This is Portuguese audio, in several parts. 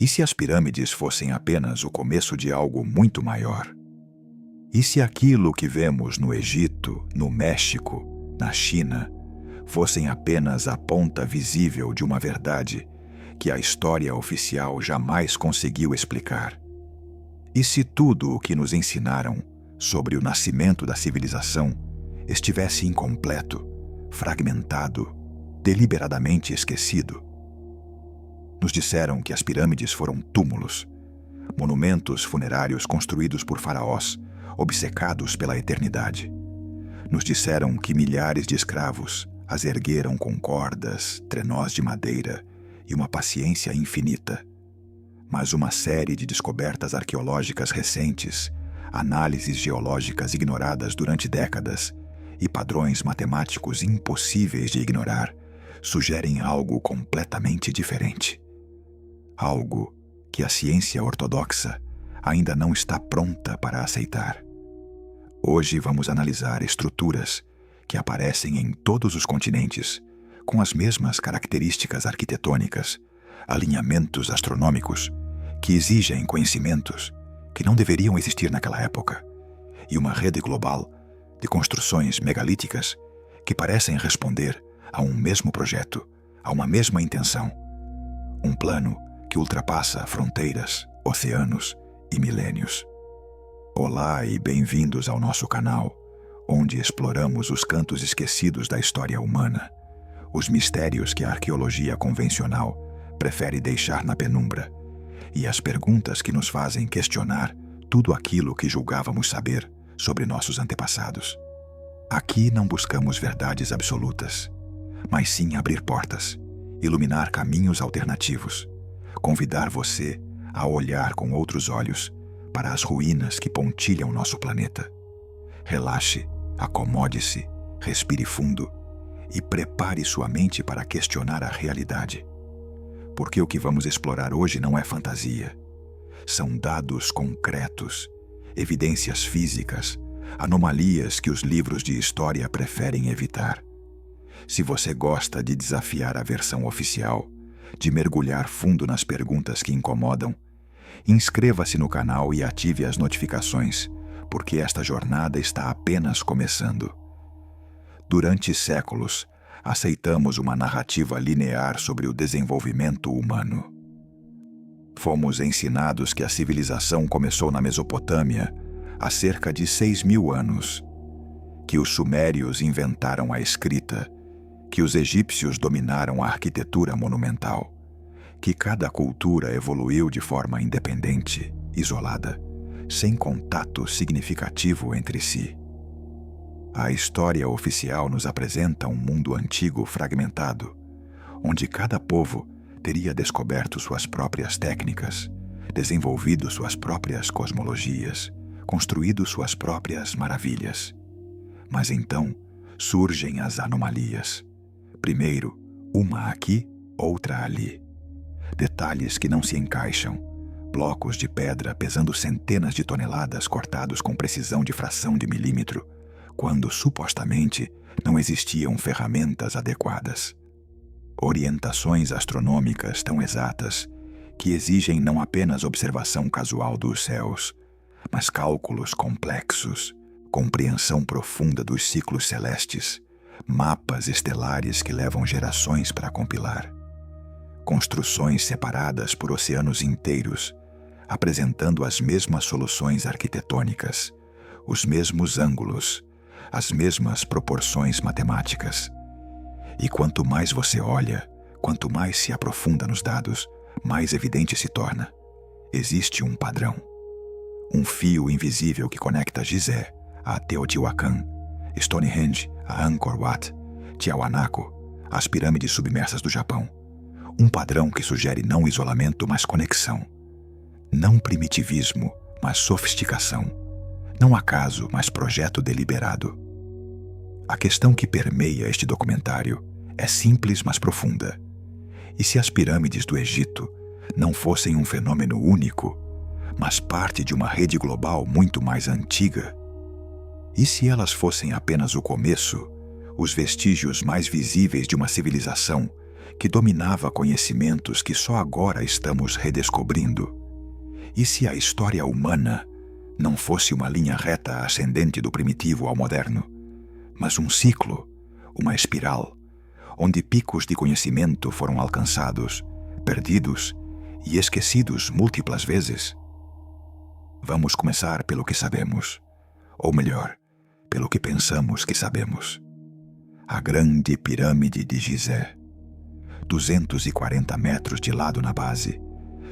E se as pirâmides fossem apenas o começo de algo muito maior? E se aquilo que vemos no Egito, no México, na China, fossem apenas a ponta visível de uma verdade que a história oficial jamais conseguiu explicar? E se tudo o que nos ensinaram sobre o nascimento da civilização estivesse incompleto, fragmentado, deliberadamente esquecido? Nos disseram que as pirâmides foram túmulos, monumentos funerários construídos por faraós, obcecados pela eternidade. Nos disseram que milhares de escravos as ergueram com cordas, trenós de madeira e uma paciência infinita. Mas uma série de descobertas arqueológicas recentes, análises geológicas ignoradas durante décadas e padrões matemáticos impossíveis de ignorar sugerem algo completamente diferente. Algo que a ciência ortodoxa ainda não está pronta para aceitar. Hoje vamos analisar estruturas que aparecem em todos os continentes, com as mesmas características arquitetônicas, alinhamentos astronômicos, que exigem conhecimentos que não deveriam existir naquela época, e uma rede global de construções megalíticas que parecem responder a um mesmo projeto, a uma mesma intenção. Um plano que ultrapassa fronteiras, oceanos e milênios. Olá e bem-vindos ao nosso canal, onde exploramos os cantos esquecidos da história humana, os mistérios que a arqueologia convencional prefere deixar na penumbra, e as perguntas que nos fazem questionar tudo aquilo que julgávamos saber sobre nossos antepassados. Aqui não buscamos verdades absolutas, mas sim abrir portas, iluminar caminhos alternativos, convidar você a olhar com outros olhos para as ruínas que pontilham nosso planeta. Relaxe, acomode-se, respire fundo e prepare sua mente para questionar a realidade. Porque o que vamos explorar hoje não é fantasia. São dados concretos, evidências físicas, anomalias que os livros de história preferem evitar. Se você gosta de desafiar a versão oficial, de mergulhar fundo nas perguntas que incomodam, inscreva-se no canal e ative as notificações, porque esta jornada está apenas começando. Durante séculos, aceitamos uma narrativa linear sobre o desenvolvimento humano. Fomos ensinados que a civilização começou na Mesopotâmia há cerca de 6.000 anos, que os sumérios inventaram a escrita, que os egípcios dominaram a arquitetura monumental, que cada cultura evoluiu de forma independente, isolada, sem contato significativo entre si. A história oficial nos apresenta um mundo antigo fragmentado, onde cada povo teria descoberto suas próprias técnicas, desenvolvido suas próprias cosmologias, construído suas próprias maravilhas. Mas então surgem as anomalias. Primeiro, uma aqui, outra ali. Detalhes que não se encaixam, blocos de pedra pesando centenas de toneladas cortados com precisão de fração de milímetro, quando supostamente não existiam ferramentas adequadas. Orientações astronômicas tão exatas que exigem não apenas observação casual dos céus, mas cálculos complexos, compreensão profunda dos ciclos celestes, mapas estelares que levam gerações para compilar. Construções separadas por oceanos inteiros, apresentando as mesmas soluções arquitetônicas, os mesmos ângulos, as mesmas proporções matemáticas. E quanto mais você olha, quanto mais se aprofunda nos dados, mais evidente se torna. Existe um padrão. Um fio invisível que conecta Gizé a Teotihuacan, Stonehenge a Angkor Wat, Tiahuanaco, as pirâmides submersas do Japão. Um padrão que sugere não isolamento, mas conexão. Não primitivismo, mas sofisticação. Não acaso, mas projeto deliberado. A questão que permeia este documentário é simples, mas profunda. E se as pirâmides do Egito não fossem um fenômeno único, mas parte de uma rede global muito mais antiga? E se elas fossem apenas o começo, os vestígios mais visíveis de uma civilização que dominava conhecimentos que só agora estamos redescobrindo? E se a história humana não fosse uma linha reta ascendente do primitivo ao moderno, mas um ciclo, uma espiral, onde picos de conhecimento foram alcançados, perdidos e esquecidos múltiplas vezes? Vamos começar pelo que sabemos, ou melhor, pelo que pensamos que sabemos. A Grande Pirâmide de Gizé. 240 metros de lado na base,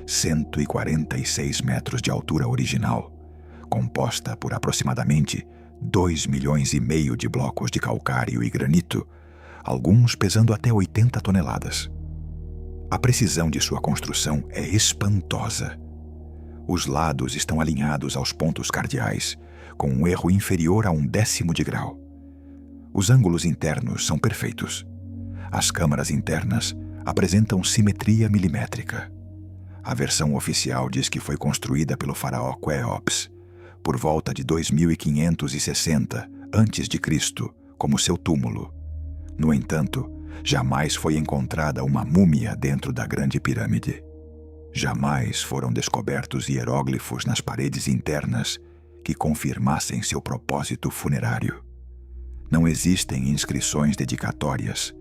146 metros de altura original, composta por aproximadamente 2,5 milhões de blocos de calcário e granito, alguns pesando até 80 toneladas. A precisão de sua construção é espantosa. Os lados estão alinhados aos pontos cardeais, com um erro inferior a 1/10 de grau. Os ângulos internos são perfeitos. As câmaras internas apresentam simetria milimétrica. A versão oficial diz que foi construída pelo faraó Quéops, por volta de 2560 a.C., como seu túmulo. No entanto, jamais foi encontrada uma múmia dentro da Grande Pirâmide. Jamais foram descobertos hieróglifos nas paredes internas que confirmassem seu propósito funerário. Não existem inscrições dedicatórias.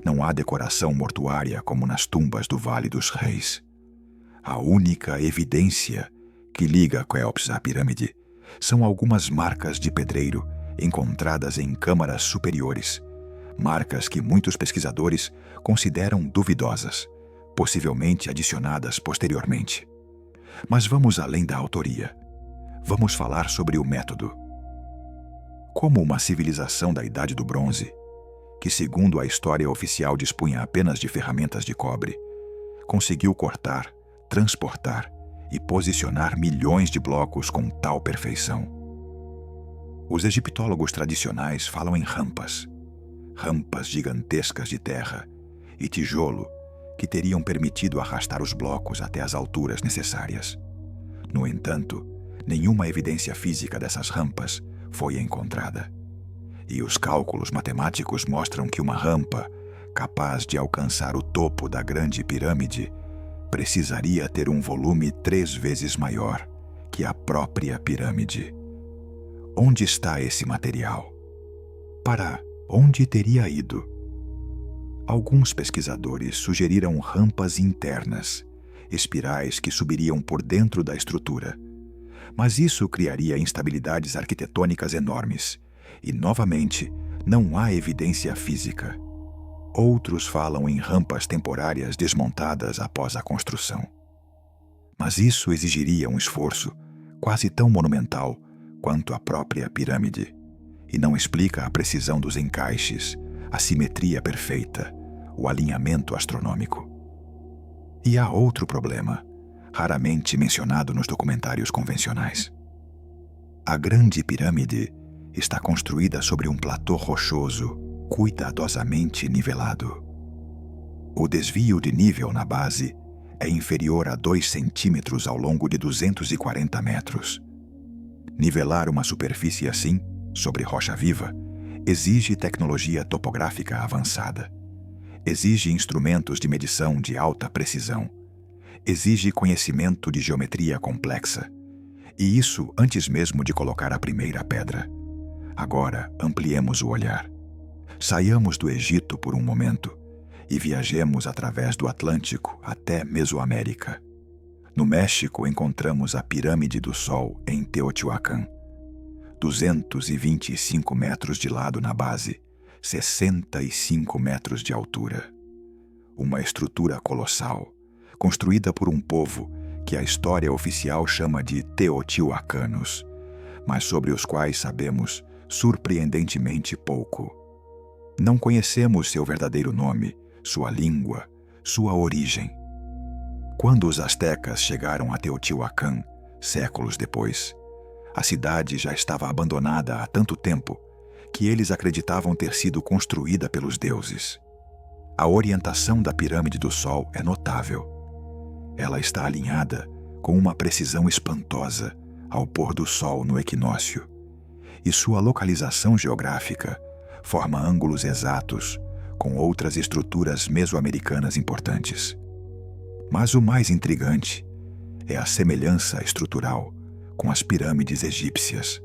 Não há decoração mortuária como nas tumbas do Vale dos Reis. A única evidência que liga Quéops à pirâmide são algumas marcas de pedreiro encontradas em câmaras superiores, marcas que muitos pesquisadores consideram duvidosas, possivelmente adicionadas posteriormente. Mas vamos além da autoria. Vamos falar sobre o método. Como uma civilização da Idade do Bronze, que segundo a história oficial dispunha apenas de ferramentas de cobre, conseguiu cortar, transportar e posicionar milhões de blocos com tal perfeição? Os egiptólogos tradicionais falam em rampas gigantescas de terra e tijolo que teriam permitido arrastar os blocos até as alturas necessárias. No entanto, nenhuma evidência física dessas rampas foi encontrada. E os cálculos matemáticos mostram que uma rampa capaz de alcançar o topo da Grande Pirâmide precisaria ter um volume 3 vezes maior que a própria pirâmide. Onde está esse material? Para onde teria ido? Alguns pesquisadores sugeriram rampas internas, espirais que subiriam por dentro da estrutura. Mas isso criaria instabilidades arquitetônicas enormes, e, novamente, não há evidência física. Outros falam em rampas temporárias desmontadas após a construção. Mas isso exigiria um esforço quase tão monumental quanto a própria pirâmide, e não explica a precisão dos encaixes, a simetria perfeita, o alinhamento astronômico. E há outro problema, raramente mencionado nos documentários convencionais. A Grande Pirâmide está construída sobre um platô rochoso, cuidadosamente nivelado. O desvio de nível na base é inferior a 2 centímetros ao longo de 240 metros. Nivelar uma superfície assim, sobre rocha viva, exige tecnologia topográfica avançada. Exige instrumentos de medição de alta precisão. Exige conhecimento de geometria complexa. E isso antes mesmo de colocar a primeira pedra. Agora, ampliemos o olhar. Saiamos do Egito por um momento e viajemos através do Atlântico até Mesoamérica. No México, encontramos a Pirâmide do Sol em Teotihuacan. 225 metros de lado na base, 65 metros de altura. Uma estrutura colossal, construída por um povo que a história oficial chama de Teotihuacanos, mas sobre os quais sabemos surpreendentemente pouco. Não conhecemos seu verdadeiro nome, sua língua, sua origem. Quando os astecas chegaram a Teotihuacan, séculos depois, a cidade já estava abandonada há tanto tempo que eles acreditavam ter sido construída pelos deuses. A orientação da Pirâmide do Sol é notável. Ela está alinhada com uma precisão espantosa ao pôr do sol no equinócio, e sua localização geográfica forma ângulos exatos com outras estruturas mesoamericanas importantes. Mas o mais intrigante é a semelhança estrutural com as pirâmides egípcias.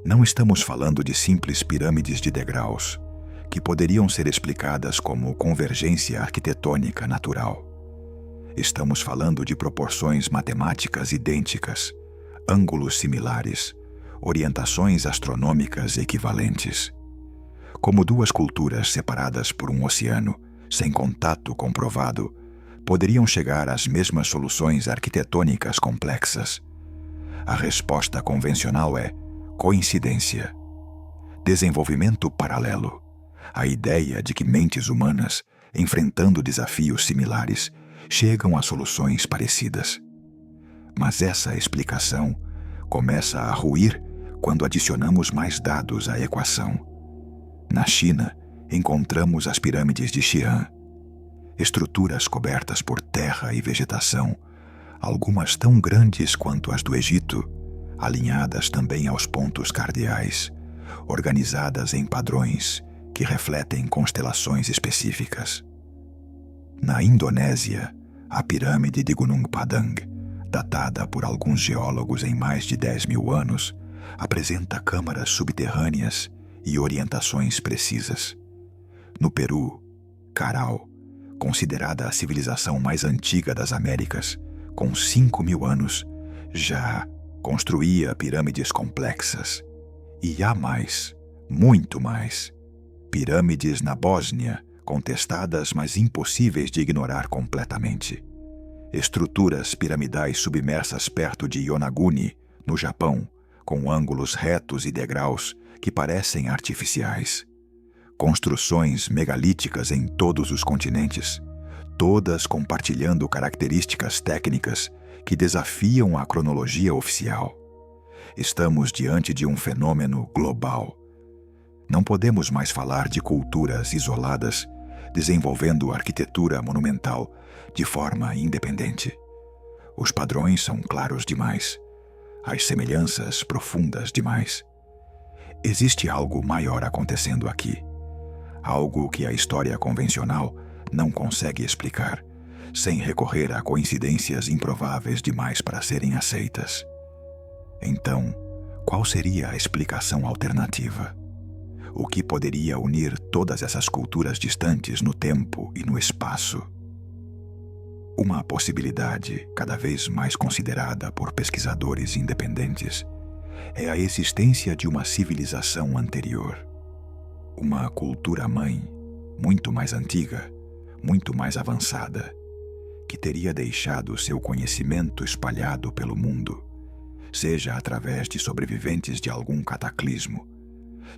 Não estamos falando de simples pirâmides de degraus, que poderiam ser explicadas como convergência arquitetônica natural. Estamos falando de proporções matemáticas idênticas, ângulos similares, orientações astronômicas equivalentes. Como duas culturas separadas por um oceano, sem contato comprovado, poderiam chegar às mesmas soluções arquitetônicas complexas. A resposta convencional é coincidência. Desenvolvimento paralelo. A ideia de que mentes humanas, enfrentando desafios similares, chegam a soluções parecidas. Mas essa explicação começa a ruir quando adicionamos mais dados à equação. Na China, encontramos as pirâmides de Xi'an, estruturas cobertas por terra e vegetação, algumas tão grandes quanto as do Egito, alinhadas também aos pontos cardeais, organizadas em padrões que refletem constelações específicas. Na Indonésia, a pirâmide de Gunung Padang, datada por alguns geólogos em mais de 10.000 anos, apresenta câmaras subterrâneas e orientações precisas. No Peru, Caral, considerada a civilização mais antiga das Américas, com 5.000 anos, já construía pirâmides complexas. E há mais, muito mais. Pirâmides na Bósnia, contestadas, mas impossíveis de ignorar completamente. Estruturas piramidais submersas perto de Yonaguni, no Japão, com ângulos retos e degraus que parecem artificiais. Construções megalíticas em todos os continentes, todas compartilhando características técnicas que desafiam a cronologia oficial. Estamos diante de um fenômeno global. Não podemos mais falar de culturas isoladas, desenvolvendo arquitetura monumental de forma independente. Os padrões são claros demais, as semelhanças profundas demais. Existe algo maior acontecendo aqui. Algo que a história convencional não consegue explicar, sem recorrer a coincidências improváveis demais para serem aceitas. Então, qual seria a explicação alternativa? O que poderia unir todas essas culturas distantes no tempo e no espaço? Uma possibilidade cada vez mais considerada por pesquisadores independentes é a existência de uma civilização anterior. Uma cultura-mãe, muito mais antiga, muito mais avançada, que teria deixado seu conhecimento espalhado pelo mundo, seja através de sobreviventes de algum cataclismo,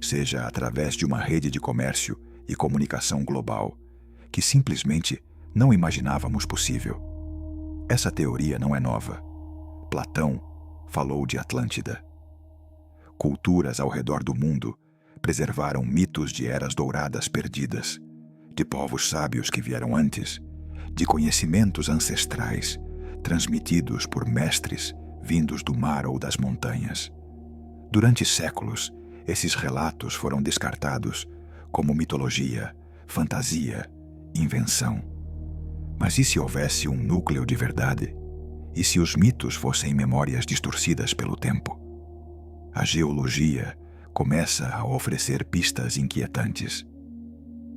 seja através de uma rede de comércio e comunicação global, que simplesmente não imaginávamos possível. Essa teoria não é nova. Platão falou de Atlântida. Culturas ao redor do mundo preservaram mitos de eras douradas perdidas, de povos sábios que vieram antes, de conhecimentos ancestrais transmitidos por mestres vindos do mar ou das montanhas. Durante séculos, esses relatos foram descartados como mitologia, fantasia, invenção. Mas e se houvesse um núcleo de verdade? E se os mitos fossem memórias distorcidas pelo tempo? A geologia começa a oferecer pistas inquietantes.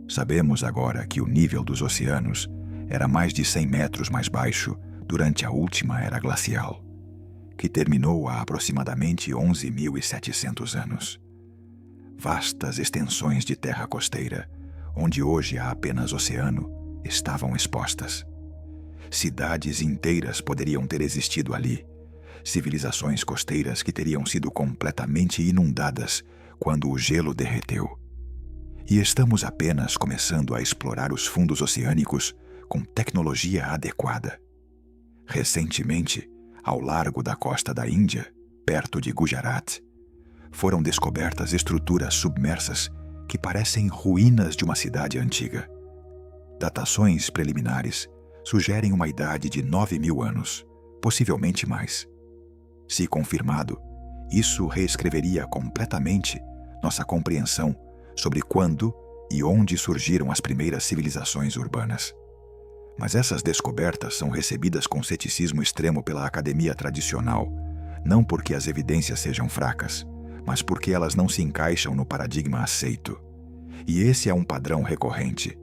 Sabemos agora que o nível dos oceanos era mais de 100 metros mais baixo durante a última era glacial, que terminou há aproximadamente 11.700 anos. Vastas extensões de terra costeira, onde hoje há apenas oceano, estavam expostas. Cidades inteiras poderiam ter existido ali, civilizações costeiras que teriam sido completamente inundadas quando o gelo derreteu. E estamos apenas começando a explorar os fundos oceânicos com tecnologia adequada. Recentemente, ao largo da costa da Índia, perto de Gujarat, foram descobertas estruturas submersas que parecem ruínas de uma cidade antiga. Datações preliminares sugerem uma idade de 9.000 anos, possivelmente mais. Se confirmado, isso reescreveria completamente nossa compreensão sobre quando e onde surgiram as primeiras civilizações urbanas. Mas essas descobertas são recebidas com ceticismo extremo pela academia tradicional, não porque as evidências sejam fracas, mas porque elas não se encaixam no paradigma aceito. E esse é um padrão recorrente.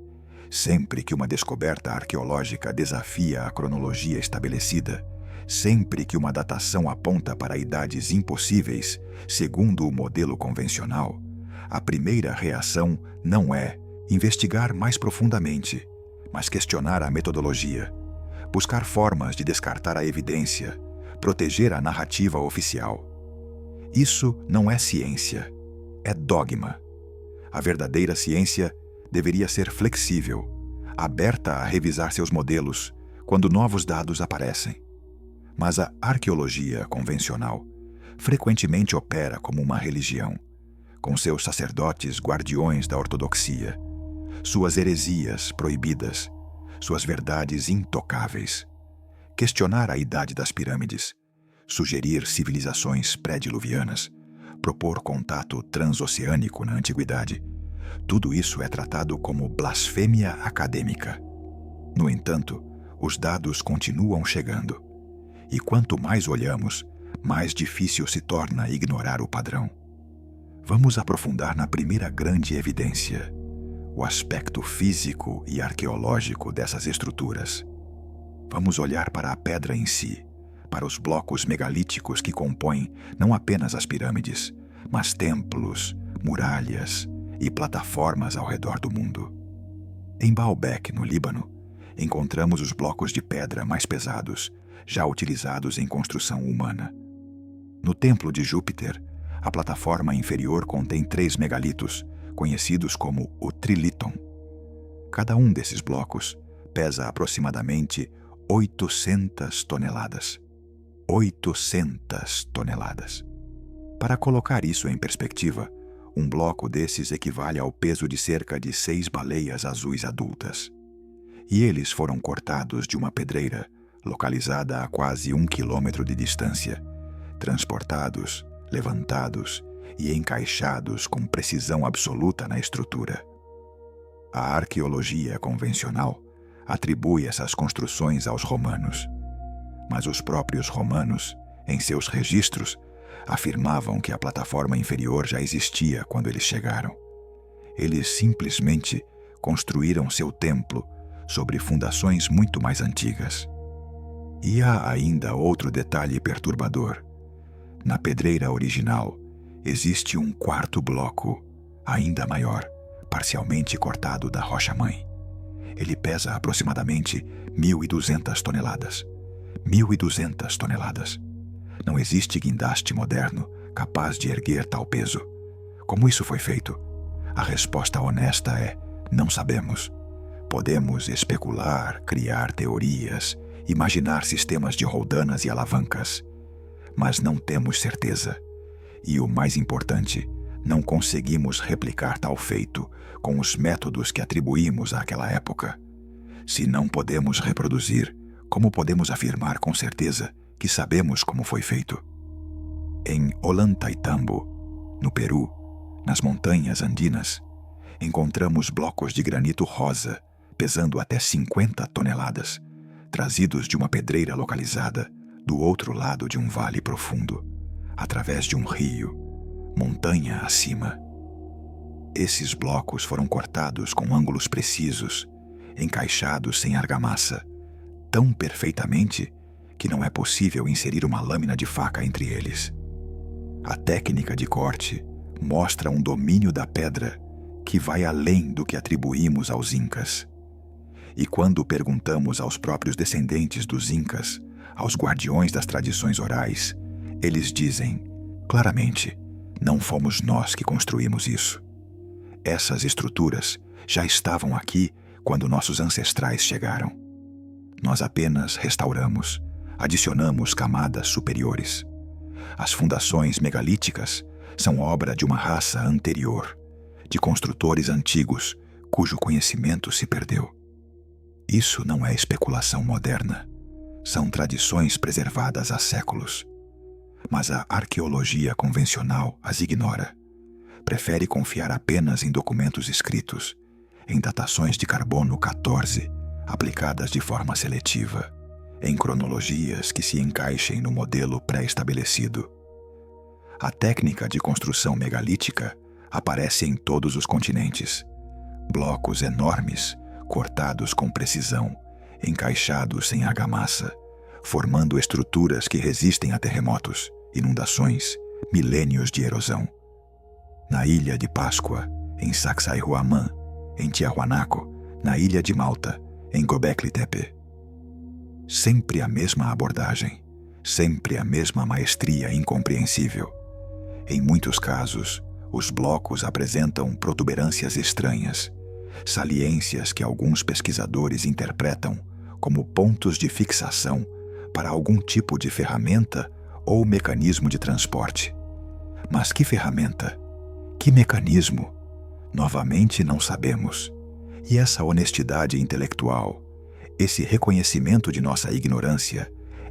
Sempre que uma descoberta arqueológica desafia a cronologia estabelecida, sempre que uma datação aponta para idades impossíveis, segundo o modelo convencional, a primeira reação não é investigar mais profundamente, mas questionar a metodologia, buscar formas de descartar a evidência, proteger a narrativa oficial. Isso não é ciência, é dogma. A verdadeira ciência deveria ser flexível, aberta a revisar seus modelos quando novos dados aparecem. Mas a arqueologia convencional frequentemente opera como uma religião, com seus sacerdotes guardiões da ortodoxia, suas heresias proibidas, suas verdades intocáveis. Questionar a idade das pirâmides, sugerir civilizações pré-diluvianas, propor contato transoceânico na antiguidade, tudo isso é tratado como blasfêmia acadêmica. No entanto, os dados continuam chegando. E quanto mais olhamos, mais difícil se torna ignorar o padrão. Vamos aprofundar na primeira grande evidência, o aspecto físico e arqueológico dessas estruturas. Vamos olhar para a pedra em si, para os blocos megalíticos que compõem não apenas as pirâmides, mas templos, muralhas e plataformas ao redor do mundo. Em Baalbek, no Líbano, encontramos os blocos de pedra mais pesados, já utilizados em construção humana. No Templo de Júpiter, a plataforma inferior contém 3 megalitos, conhecidos como o Trilithon. Cada um desses blocos pesa aproximadamente 800 toneladas. 800 toneladas. Para colocar isso em perspectiva, um bloco desses equivale ao peso de cerca de 6 baleias azuis adultas. E eles foram cortados de uma pedreira localizada a quase 1 quilômetro de distância, transportados, levantados e encaixados com precisão absoluta na estrutura. A arqueologia convencional atribui essas construções aos romanos, mas os próprios romanos, em seus registros, afirmavam que a plataforma inferior já existia quando eles chegaram. Eles simplesmente construíram seu templo sobre fundações muito mais antigas. E há ainda outro detalhe perturbador. Na pedreira original, existe um quarto bloco, ainda maior, parcialmente cortado da rocha-mãe. Ele pesa aproximadamente 1.200 toneladas. 1.200 toneladas. Não existe guindaste moderno capaz de erguer tal peso. Como isso foi feito? A resposta honesta é: não sabemos. Podemos especular, criar teorias, imaginar sistemas de roldanas e alavancas, mas não temos certeza. E o mais importante, não conseguimos replicar tal feito com os métodos que atribuímos àquela época. Se não podemos reproduzir, como podemos afirmar com certeza que sabemos como foi feito? Em Ollantaytambo, no Peru, nas montanhas andinas, encontramos blocos de granito rosa, pesando até 50 toneladas, trazidos de uma pedreira localizada do outro lado de um vale profundo, através de um rio, montanha acima. Esses blocos foram cortados com ângulos precisos, encaixados sem argamassa, tão perfeitamente que não é possível inserir uma lâmina de faca entre eles. A técnica de corte mostra um domínio da pedra que vai além do que atribuímos aos Incas. E quando perguntamos aos próprios descendentes dos Incas, aos guardiões das tradições orais, eles dizem, claramente, não fomos nós que construímos isso. Essas estruturas já estavam aqui quando nossos ancestrais chegaram. Nós apenas restauramos, adicionamos camadas superiores. As fundações megalíticas são obra de uma raça anterior, de construtores antigos cujo conhecimento se perdeu. Isso não é especulação moderna. São tradições preservadas há séculos. Mas a arqueologia convencional as ignora. prefere confiar apenas em documentos escritos, em datações de carbono 14, aplicadas de forma seletiva, em cronologias que se encaixem no modelo pré-estabelecido. A técnica de construção megalítica aparece em todos os continentes. Blocos enormes, cortados com precisão, encaixados sem argamassa, formando estruturas que resistem a terremotos, inundações, milênios de erosão. Na Ilha de Páscoa, em Sacsayhuaman, em Tiahuanaco, na Ilha de Malta, em Göbekli Tepe. Sempre a mesma abordagem, sempre a mesma maestria incompreensível. Em muitos casos, os blocos apresentam protuberâncias estranhas, saliências que alguns pesquisadores interpretam como pontos de fixação para algum tipo de ferramenta ou mecanismo de transporte. Mas que ferramenta? Que mecanismo? Novamente não sabemos. E essa honestidade intelectual, esse reconhecimento de nossa ignorância,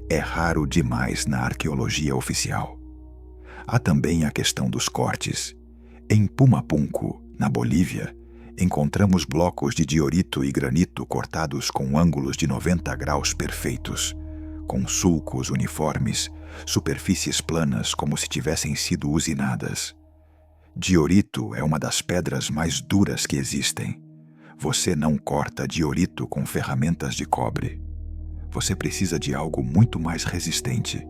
é raro demais na arqueologia oficial. Há também a questão dos cortes. Em Pumapunku, na Bolívia, encontramos blocos de diorito e granito cortados com ângulos de 90 graus perfeitos, com sulcos uniformes, superfícies planas como se tivessem sido usinadas. Diorito é uma das pedras mais duras que existem. Você não corta diorito com ferramentas de cobre. Você precisa de algo muito mais resistente.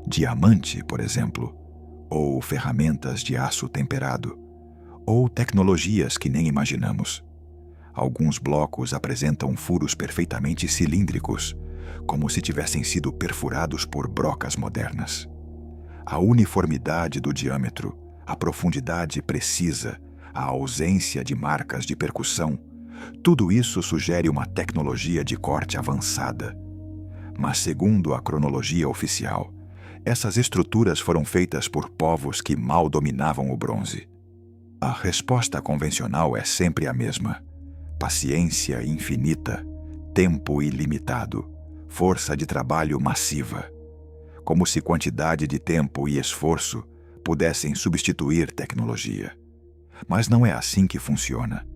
Diamante, por exemplo, ou ferramentas de aço temperado, ou tecnologias que nem imaginamos. Alguns blocos apresentam furos perfeitamente cilíndricos, como se tivessem sido perfurados por brocas modernas. A uniformidade do diâmetro, a profundidade precisa, a ausência de marcas de percussão, tudo isso sugere uma tecnologia de corte avançada. Mas, segundo a cronologia oficial, essas estruturas foram feitas por povos que mal dominavam o bronze. A resposta convencional é sempre a mesma: paciência infinita, tempo ilimitado, força de trabalho massiva. Como se quantidade de tempo e esforço pudessem substituir tecnologia. Mas não é assim que funciona.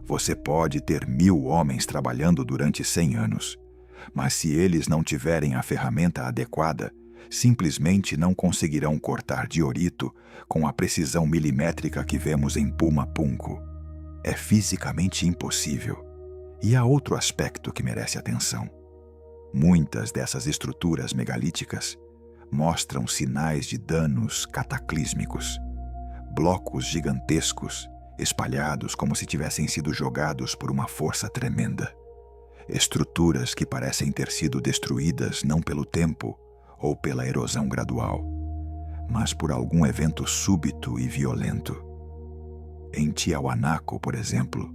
Você pode ter 1000 homens trabalhando durante 100 anos, mas se eles não tiverem a ferramenta adequada, simplesmente não conseguirão cortar diorito com a precisão milimétrica que vemos em Pumapunku. É fisicamente impossível. E há outro aspecto que merece atenção. Muitas dessas estruturas megalíticas mostram sinais de danos cataclísmicos. Blocos gigantescos, espalhados como se tivessem sido jogados por uma força tremenda. Estruturas que parecem ter sido destruídas não pelo tempo ou pela erosão gradual, mas por algum evento súbito e violento. Em Tiahuanaco, por exemplo,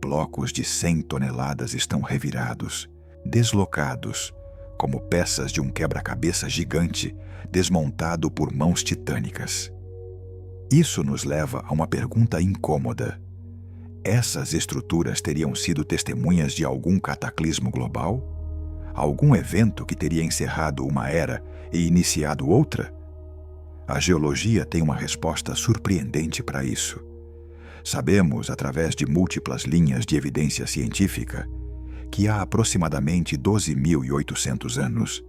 blocos de 100 toneladas estão revirados, deslocados, como peças de um quebra-cabeça gigante desmontado por mãos titânicas. Isso nos leva a uma pergunta incômoda. Essas estruturas teriam sido testemunhas de algum cataclismo global? Algum evento que teria encerrado uma era e iniciado outra? A geologia tem uma resposta surpreendente para isso. Sabemos, através de múltiplas linhas de evidência científica, que há aproximadamente 12.800 anos,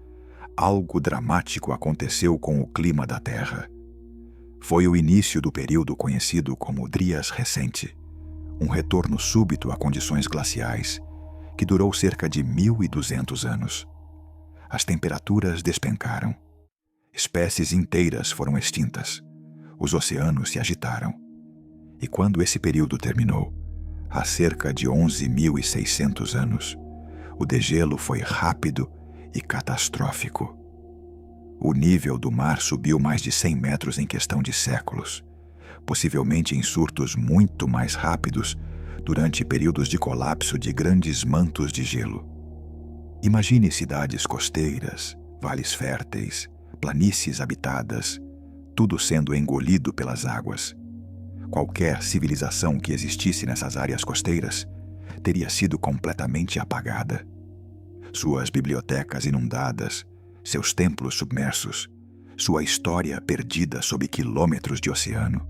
algo dramático aconteceu com o clima da Terra. Foi o início do período conhecido como Drias Recente, um retorno súbito a condições glaciais, que durou cerca de 1.200 anos. As temperaturas despencaram. Espécies inteiras foram extintas. Os oceanos se agitaram. E quando esse período terminou, há cerca de 11.600 anos, o degelo foi rápido e catastrófico. O nível do mar subiu mais de 100 metros em questão de séculos, possivelmente em surtos muito mais rápidos durante períodos de colapso de grandes mantos de gelo. Imagine cidades costeiras, vales férteis, planícies habitadas, tudo sendo engolido pelas águas. Qualquer civilização que existisse nessas áreas costeiras teria sido completamente apagada. Suas bibliotecas inundadas, seus templos submersos, sua história perdida sob quilômetros de oceano.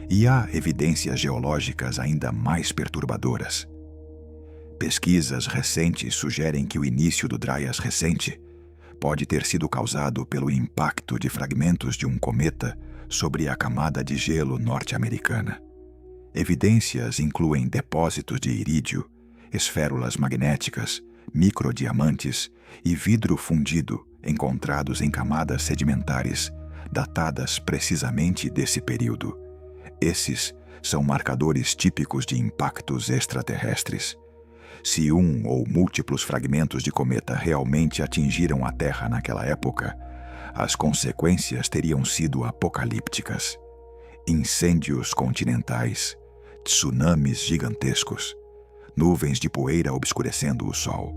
E há evidências geológicas ainda mais perturbadoras. Pesquisas recentes sugerem que o início do Dryas recente pode ter sido causado pelo impacto de fragmentos de um cometa sobre a camada de gelo norte-americana. Evidências incluem depósitos de irídio, esférulas magnéticas, microdiamantes e vidro fundido encontrados em camadas sedimentares, datadas precisamente desse período. Esses são marcadores típicos de impactos extraterrestres. Se um ou múltiplos fragmentos de cometa realmente atingiram a Terra naquela época, as consequências teriam sido apocalípticas. Incêndios continentais, tsunamis gigantescos, nuvens de poeira obscurecendo o sol,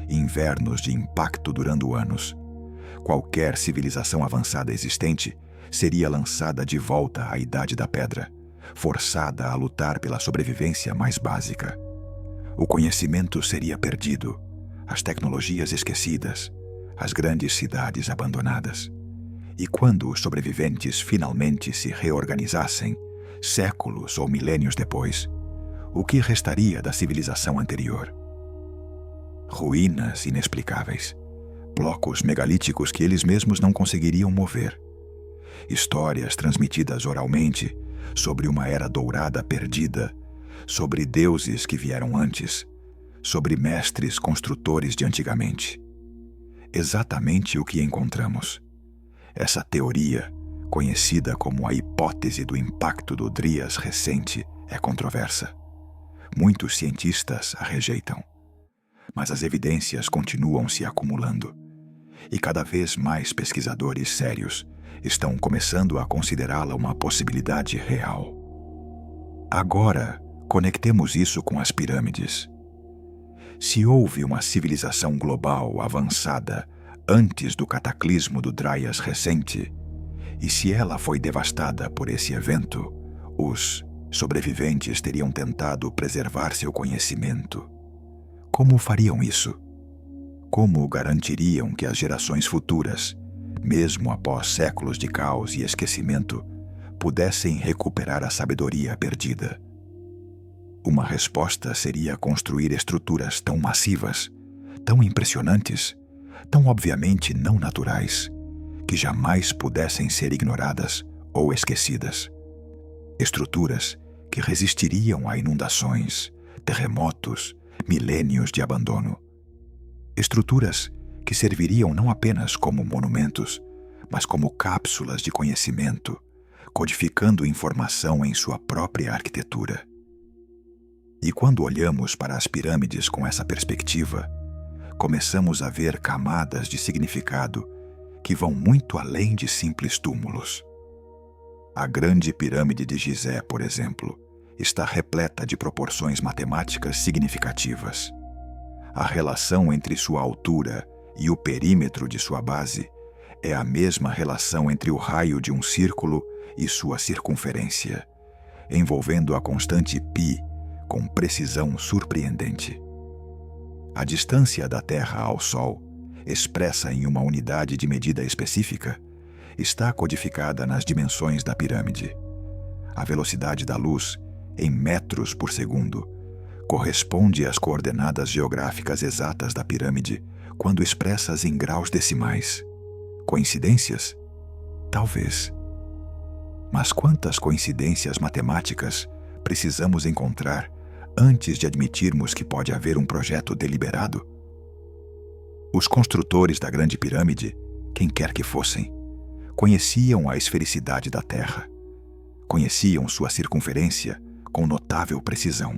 invernos de impacto durando anos. Qualquer civilização avançada existente seria lançada de volta à Idade da Pedra, forçada a lutar pela sobrevivência mais básica. O conhecimento seria perdido, as tecnologias esquecidas, as grandes cidades abandonadas. E quando os sobreviventes finalmente se reorganizassem, séculos ou milênios depois, o que restaria da civilização anterior? Ruínas inexplicáveis, blocos megalíticos que eles mesmos não conseguiriam mover, histórias transmitidas oralmente sobre uma era dourada perdida, sobre deuses que vieram antes, sobre mestres construtores de antigamente. Exatamente o que encontramos. Essa teoria, conhecida como a hipótese do impacto do Dryas recente, é controversa. Muitos cientistas a rejeitam. Mas as evidências continuam se acumulando. E cada vez mais pesquisadores sérios estão começando a considerá-la uma possibilidade real. Agora, conectemos isso com as pirâmides. Se houve uma civilização global avançada antes do cataclismo do Dryas recente, e se ela foi devastada por esse evento, os sobreviventes teriam tentado preservar seu conhecimento. Como fariam isso? Como garantiriam que as gerações futuras, mesmo após séculos de caos e esquecimento, pudessem recuperar a sabedoria perdida? Uma resposta seria construir estruturas tão massivas, tão impressionantes, tão obviamente não naturais, que jamais pudessem ser ignoradas ou esquecidas. Estruturas que resistiriam a inundações, terremotos, milênios de abandono. Estruturas que serviriam não apenas como monumentos, mas como cápsulas de conhecimento, codificando informação em sua própria arquitetura. E quando olhamos para as pirâmides com essa perspectiva, começamos a ver camadas de significado que vão muito além de simples túmulos. A grande pirâmide de Gizé, por exemplo, está repleta de proporções matemáticas significativas. A relação entre sua altura e o perímetro de sua base é a mesma relação entre o raio de um círculo e sua circunferência, envolvendo a constante π com precisão surpreendente. A distância da Terra ao Sol, expressa em uma unidade de medida específica, está codificada nas dimensões da pirâmide. A velocidade da luz, em metros por segundo, corresponde às coordenadas geográficas exatas da pirâmide quando expressas em graus decimais. Coincidências? Talvez. Mas quantas coincidências matemáticas precisamos encontrar antes de admitirmos que pode haver um projeto deliberado? Os construtores da Grande Pirâmide, quem quer que fossem, conheciam a esfericidade da Terra. Conheciam sua circunferência com notável precisão.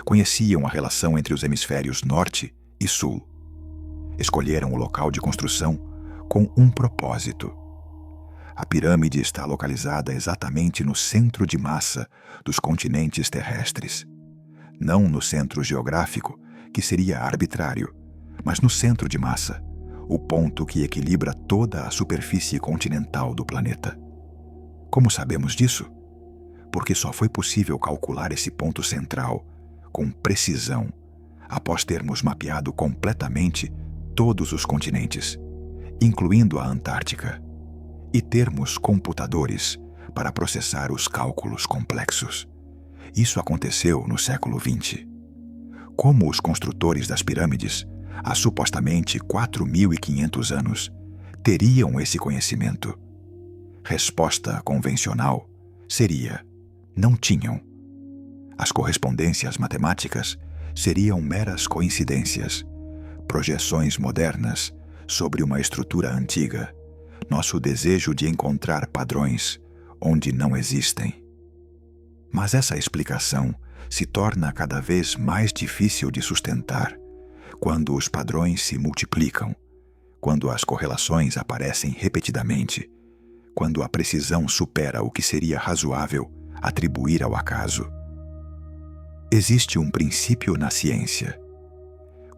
Conheciam a relação entre os hemisférios norte e sul. Escolheram o local de construção com um propósito. A pirâmide está localizada exatamente no centro de massa dos continentes terrestres. Não no centro geográfico, que seria arbitrário, mas no centro de massa, o ponto que equilibra toda a superfície continental do planeta. Como sabemos disso? Porque só foi possível calcular esse ponto central com precisão após termos mapeado completamente todos os continentes, incluindo a Antártica, e termos computadores para processar os cálculos complexos. Isso aconteceu no século XX. Como os construtores das pirâmides, há supostamente 4.500 anos, teriam esse conhecimento? Resposta convencional seria: não tinham. As correspondências matemáticas seriam meras coincidências, projeções modernas sobre uma estrutura antiga, nosso desejo de encontrar padrões onde não existem. Mas essa explicação se torna cada vez mais difícil de sustentar quando os padrões se multiplicam, quando as correlações aparecem repetidamente, quando a precisão supera o que seria razoável atribuir ao acaso. Existe um princípio na ciência.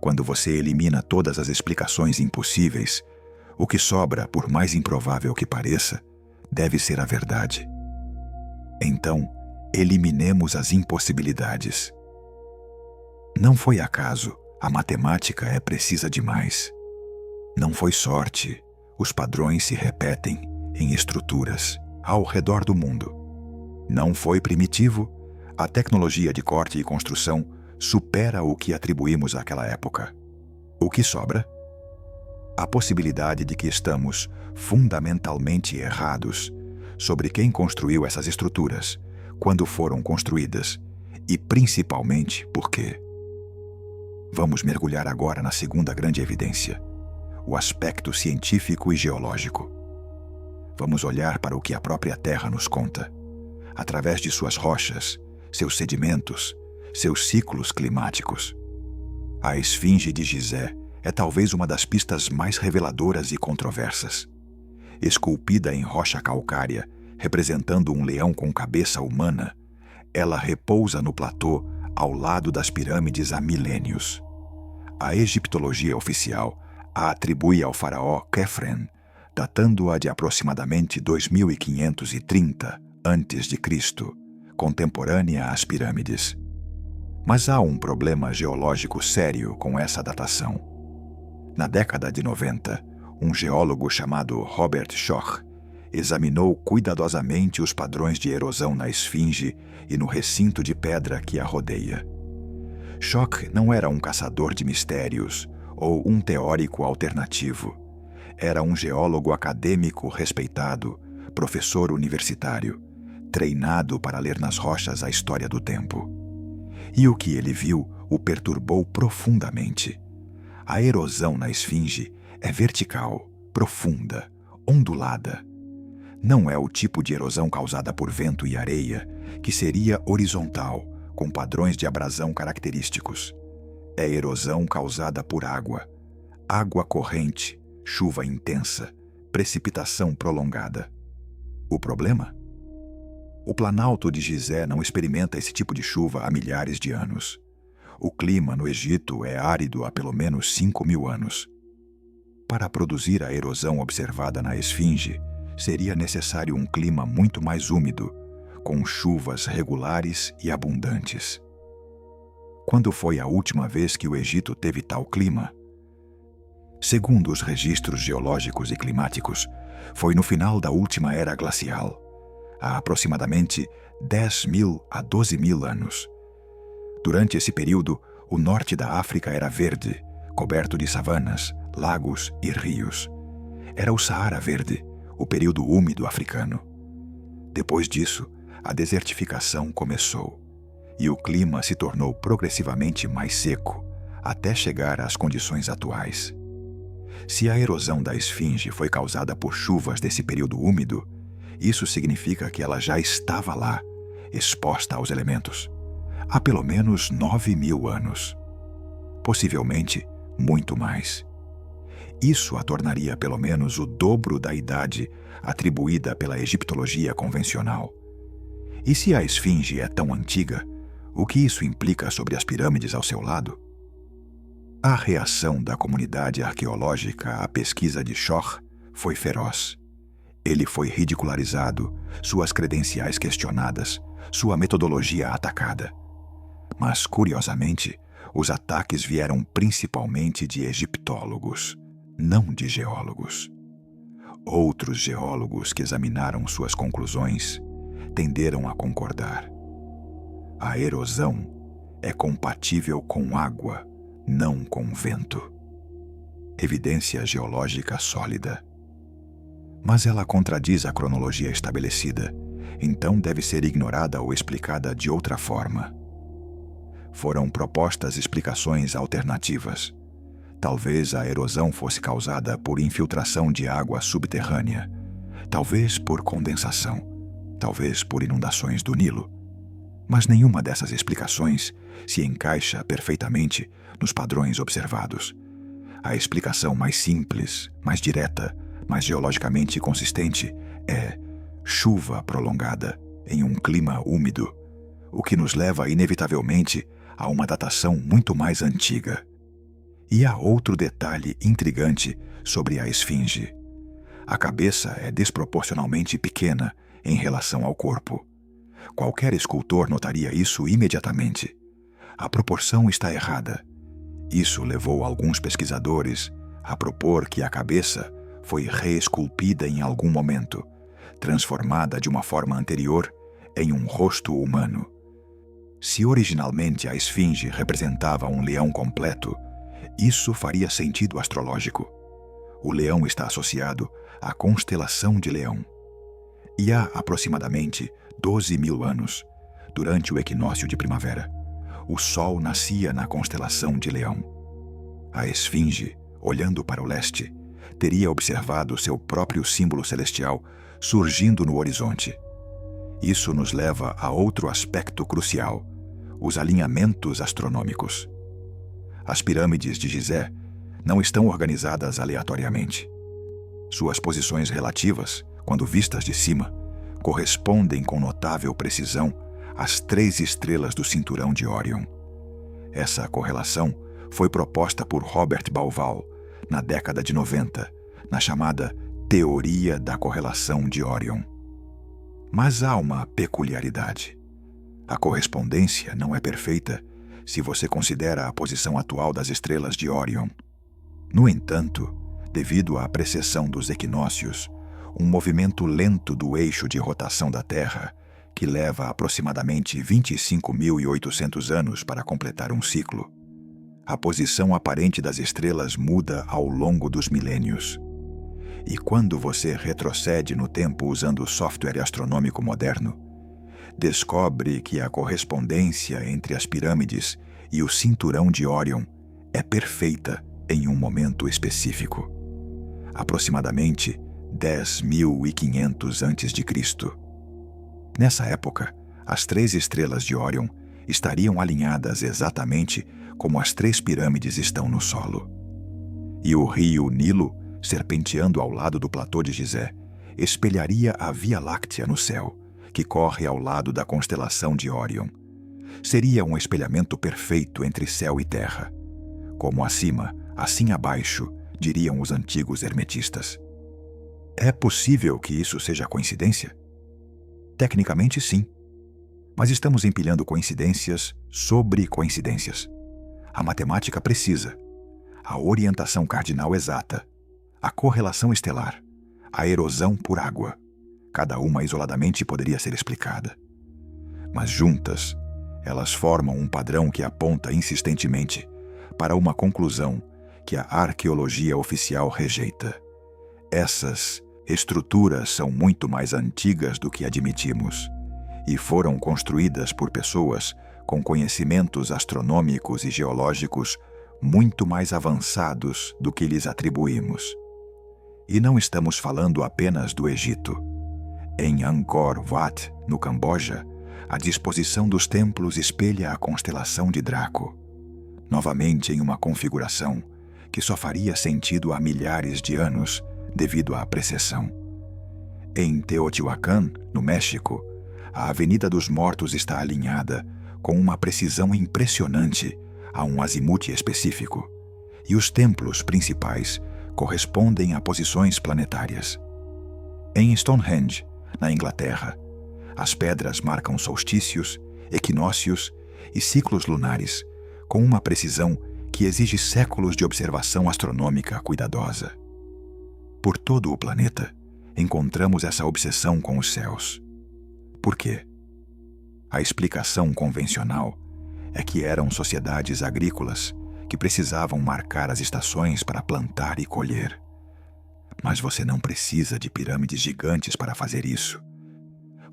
Quando você elimina todas as explicações impossíveis, o que sobra, por mais improvável que pareça, deve ser a verdade. Então, eliminemos as impossibilidades. Não foi acaso, a matemática é precisa demais. Não foi sorte, os padrões se repetem em estruturas ao redor do mundo. Não foi primitivo, a tecnologia de corte e construção supera o que atribuímos àquela época. O que sobra? A possibilidade de que estamos fundamentalmente errados sobre quem construiu essas estruturas, quando foram construídas, e principalmente por quê. Vamos mergulhar agora na segunda grande evidência, o aspecto científico e geológico. Vamos olhar para o que a própria Terra nos conta, através de suas rochas, seus sedimentos, seus ciclos climáticos. A Esfinge de Gizé é talvez uma das pistas mais reveladoras e controversas. Esculpida em rocha calcária, representando um leão com cabeça humana, ela repousa no platô ao lado das pirâmides há milênios. A egiptologia oficial a atribui ao faraó Khefren, datando-a de aproximadamente 2530 a.C., contemporânea às pirâmides. Mas há um problema geológico sério com essa datação. Na década de 90, um geólogo chamado Robert Schoch examinou cuidadosamente os padrões de erosão na esfinge e no recinto de pedra que a rodeia. Schoch não era um caçador de mistérios ou um teórico alternativo. Era um geólogo acadêmico respeitado, professor universitário, treinado para ler nas rochas a história do tempo. E o que ele viu o perturbou profundamente. A erosão na esfinge é vertical, profunda, ondulada. Não é o tipo de erosão causada por vento e areia, que seria horizontal, com padrões de abrasão característicos. É erosão causada por água, água corrente, chuva intensa, precipitação prolongada. O problema? O Planalto de Gizé não experimenta esse tipo de chuva há milhares de anos. O clima no Egito é árido há pelo menos 5.000 anos. Para produzir a erosão observada na esfinge, seria necessário um clima muito mais úmido, com chuvas regulares e abundantes. Quando foi a última vez que o Egito teve tal clima? Segundo os registros geológicos e climáticos, foi no final da última era glacial, há aproximadamente 10.000 a 12.000 anos. Durante esse período, o norte da África era verde, coberto de savanas, lagos e rios. Era o Saara Verde, o período úmido africano. Depois disso, a desertificação começou, e o clima se tornou progressivamente mais seco, até chegar às condições atuais. Se a erosão da esfinge foi causada por chuvas desse período úmido, isso significa que ela já estava lá, exposta aos elementos, há pelo menos 9.000 anos. Possivelmente, muito mais. Isso a tornaria pelo menos o dobro da idade atribuída pela egiptologia convencional. E se a esfinge é tão antiga, o que isso implica sobre as pirâmides ao seu lado? A reação da comunidade arqueológica à pesquisa de Schoch foi feroz. Ele foi ridicularizado, suas credenciais questionadas, sua metodologia atacada. Mas, curiosamente, os ataques vieram principalmente de egiptólogos, não de geólogos. Outros geólogos que examinaram suas conclusões tenderam a concordar. A erosão é compatível com água, não com vento. Evidência geológica sólida. Mas ela contradiz a cronologia estabelecida, então deve ser ignorada ou explicada de outra forma. Foram propostas explicações alternativas. Talvez a erosão fosse causada por infiltração de água subterrânea, talvez por condensação, talvez por inundações do Nilo. Mas nenhuma dessas explicações se encaixa perfeitamente nos padrões observados. A explicação mais simples, mais direta, mais geologicamente consistente é chuva prolongada em um clima úmido, o que nos leva inevitavelmente a uma datação muito mais antiga. E há outro detalhe intrigante sobre a esfinge. A cabeça é desproporcionalmente pequena em relação ao corpo. Qualquer escultor notaria isso imediatamente. A proporção está errada. Isso levou alguns pesquisadores a propor que a cabeça foi reesculpida em algum momento, transformada de uma forma anterior em um rosto humano. Se originalmente a esfinge representava um leão completo, isso faria sentido astrológico. O leão está associado à constelação de Leão. E há aproximadamente 12.000 anos, durante o equinócio de primavera, o Sol nascia na constelação de Leão. A esfinge, olhando para o leste, teria observado seu próprio símbolo celestial surgindo no horizonte. Isso nos leva a outro aspecto crucial: os alinhamentos astronômicos. As pirâmides de Gizé não estão organizadas aleatoriamente. Suas posições relativas, quando vistas de cima, correspondem com notável precisão às 3 estrelas do cinturão de Órion. Essa correlação foi proposta por Robert Bauval na década de 90, na chamada Teoria da Correlação de Órion. Mas há uma peculiaridade. A correspondência não é perfeita se você considera a posição atual das estrelas de Órion. No entanto, devido à precessão dos equinócios, um movimento lento do eixo de rotação da Terra, que leva aproximadamente 25.800 anos para completar um ciclo, a posição aparente das estrelas muda ao longo dos milênios. E quando você retrocede no tempo usando o software astronômico moderno, descobre que a correspondência entre as pirâmides e o cinturão de Órion é perfeita em um momento específico, aproximadamente 10.500 a.C. Nessa época, as 3 estrelas de Órion estariam alinhadas exatamente como as 3 pirâmides estão no solo. E o rio Nilo, serpenteando ao lado do platô de Gizé, espelharia a Via Láctea no céu, que corre ao lado da constelação de Órion. Seria um espelhamento perfeito entre céu e terra. Como acima, assim abaixo, diriam os antigos hermetistas. É possível que isso seja coincidência? Tecnicamente, sim. Mas estamos empilhando coincidências sobre coincidências. A matemática precisa, a orientação cardinal exata, a correlação estelar, a erosão por água. Cada uma isoladamente poderia ser explicada. Mas juntas, elas formam um padrão que aponta insistentemente para uma conclusão que a arqueologia oficial rejeita. Essas estruturas são muito mais antigas do que admitimos e foram construídas por pessoas com conhecimentos astronômicos e geológicos muito mais avançados do que lhes atribuímos. E não estamos falando apenas do Egito. Em Angkor Wat, no Camboja, a disposição dos templos espelha a constelação de Draco, novamente em uma configuração que só faria sentido há milhares de anos devido à precessão. Em Teotihuacan, no México, a Avenida dos Mortos está alinhada com uma precisão impressionante a um azimute específico, e os templos principais correspondem a posições planetárias. Em Stonehenge, na Inglaterra, as pedras marcam solstícios, equinócios e ciclos lunares, com uma precisão que exige séculos de observação astronômica cuidadosa. Por todo o planeta, encontramos essa obsessão com os céus. Por quê? A explicação convencional é que eram sociedades agrícolas que precisavam marcar as estações para plantar e colher. Mas você não precisa de pirâmides gigantes para fazer isso.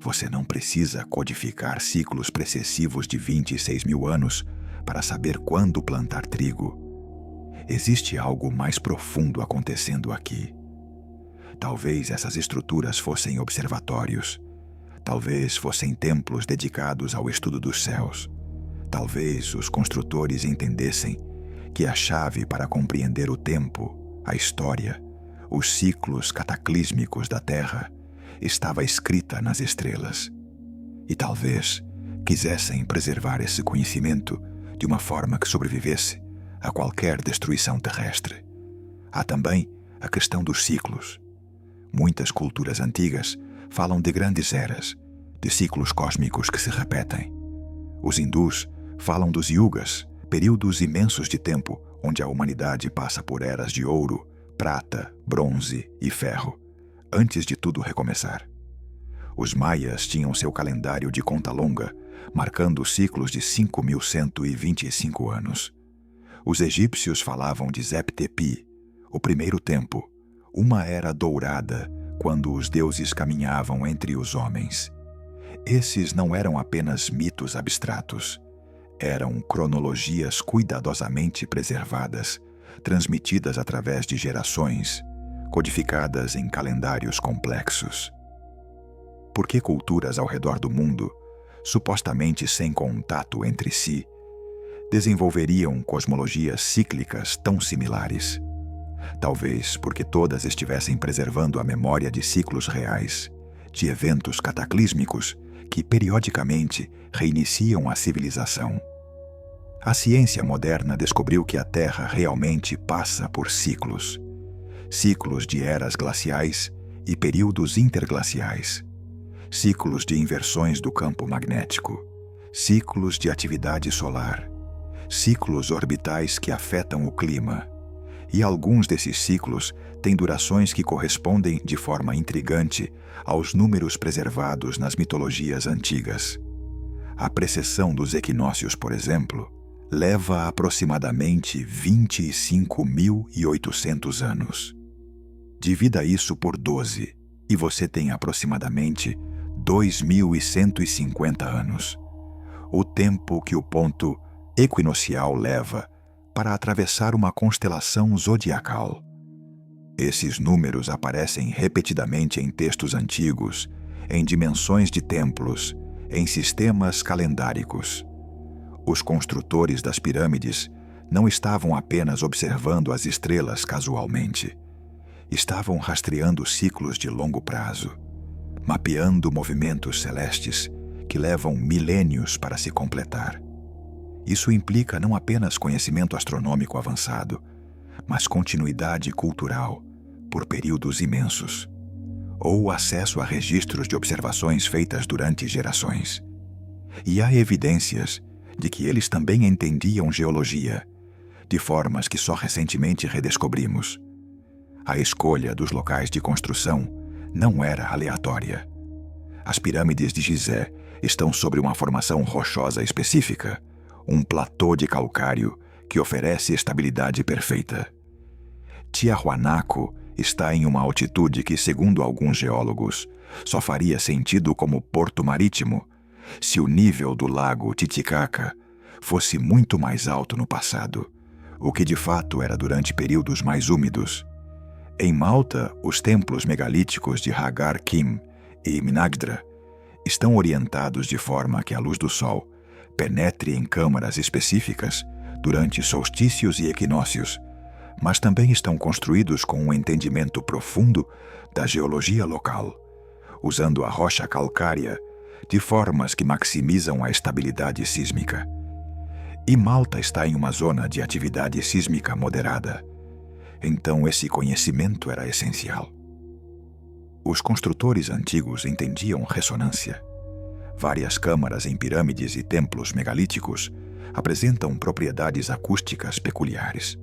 Você não precisa codificar ciclos precessivos de 26 mil anos para saber quando plantar trigo. Existe algo mais profundo acontecendo aqui. Talvez essas estruturas fossem observatórios. Talvez fossem templos dedicados ao estudo dos céus. Talvez os construtores entendessem que a chave para compreender o tempo, a história, os ciclos cataclísmicos da Terra estava escrita nas estrelas. E talvez quisessem preservar esse conhecimento de uma forma que sobrevivesse a qualquer destruição terrestre. Há também a questão dos ciclos. Muitas culturas antigas falam de grandes eras, de ciclos cósmicos que se repetem. Os hindus falam dos yugas, períodos imensos de tempo onde a humanidade passa por eras de ouro, prata, bronze e ferro, antes de tudo recomeçar. Os maias tinham seu calendário de conta longa, marcando ciclos de 5.125 anos. Os egípcios falavam de Zep-Tepi, o primeiro tempo, uma era dourada quando os deuses caminhavam entre os homens. Esses não eram apenas mitos abstratos. Eram cronologias cuidadosamente preservadas, transmitidas através de gerações, codificadas em calendários complexos. Por que culturas ao redor do mundo, supostamente sem contato entre si, desenvolveriam cosmologias cíclicas tão similares? Talvez porque todas estivessem preservando a memória de ciclos reais, de eventos cataclísmicos que periodicamente reiniciam a civilização. A ciência moderna descobriu que a Terra realmente passa por ciclos. Ciclos de eras glaciais e períodos interglaciais. Ciclos de inversões do campo magnético. Ciclos de atividade solar. Ciclos orbitais que afetam o clima. E alguns desses ciclos têm durações que correspondem de forma intrigante aos números preservados nas mitologias antigas. A precessão dos equinócios, por exemplo, leva aproximadamente 25.800 anos. Divida isso por 12 e você tem aproximadamente 2.150 anos. O tempo que o ponto equinocial leva para atravessar uma constelação zodiacal. Esses números aparecem repetidamente em textos antigos, em dimensões de templos, em sistemas calendáricos. Os construtores das pirâmides não estavam apenas observando as estrelas casualmente. Estavam rastreando ciclos de longo prazo, mapeando movimentos celestes que levam milênios para se completar. Isso implica não apenas conhecimento astronômico avançado, mas continuidade cultural por períodos imensos, ou acesso a registros de observações feitas durante gerações. E há evidências de que eles também entendiam geologia, de formas que só recentemente redescobrimos. A escolha dos locais de construção não era aleatória. As pirâmides de Gizé estão sobre uma formação rochosa específica, um platô de calcário que oferece estabilidade perfeita. Tiahuanaco está em uma altitude que, segundo alguns geólogos, só faria sentido como porto marítimo se o nível do lago Titicaca fosse muito mais alto no passado, o que de fato era durante períodos mais úmidos. Em Malta, os templos megalíticos de Hagar Kim e Minagdra estão orientados de forma que a luz do sol penetre em câmaras específicas durante solstícios e equinócios, mas também estão construídos com um entendimento profundo da geologia local, usando a rocha calcária de formas que maximizam a estabilidade sísmica. E Malta está em uma zona de atividade sísmica moderada. Então esse conhecimento era essencial. Os construtores antigos entendiam ressonância. Várias câmaras em pirâmides e templos megalíticos apresentam propriedades acústicas peculiares.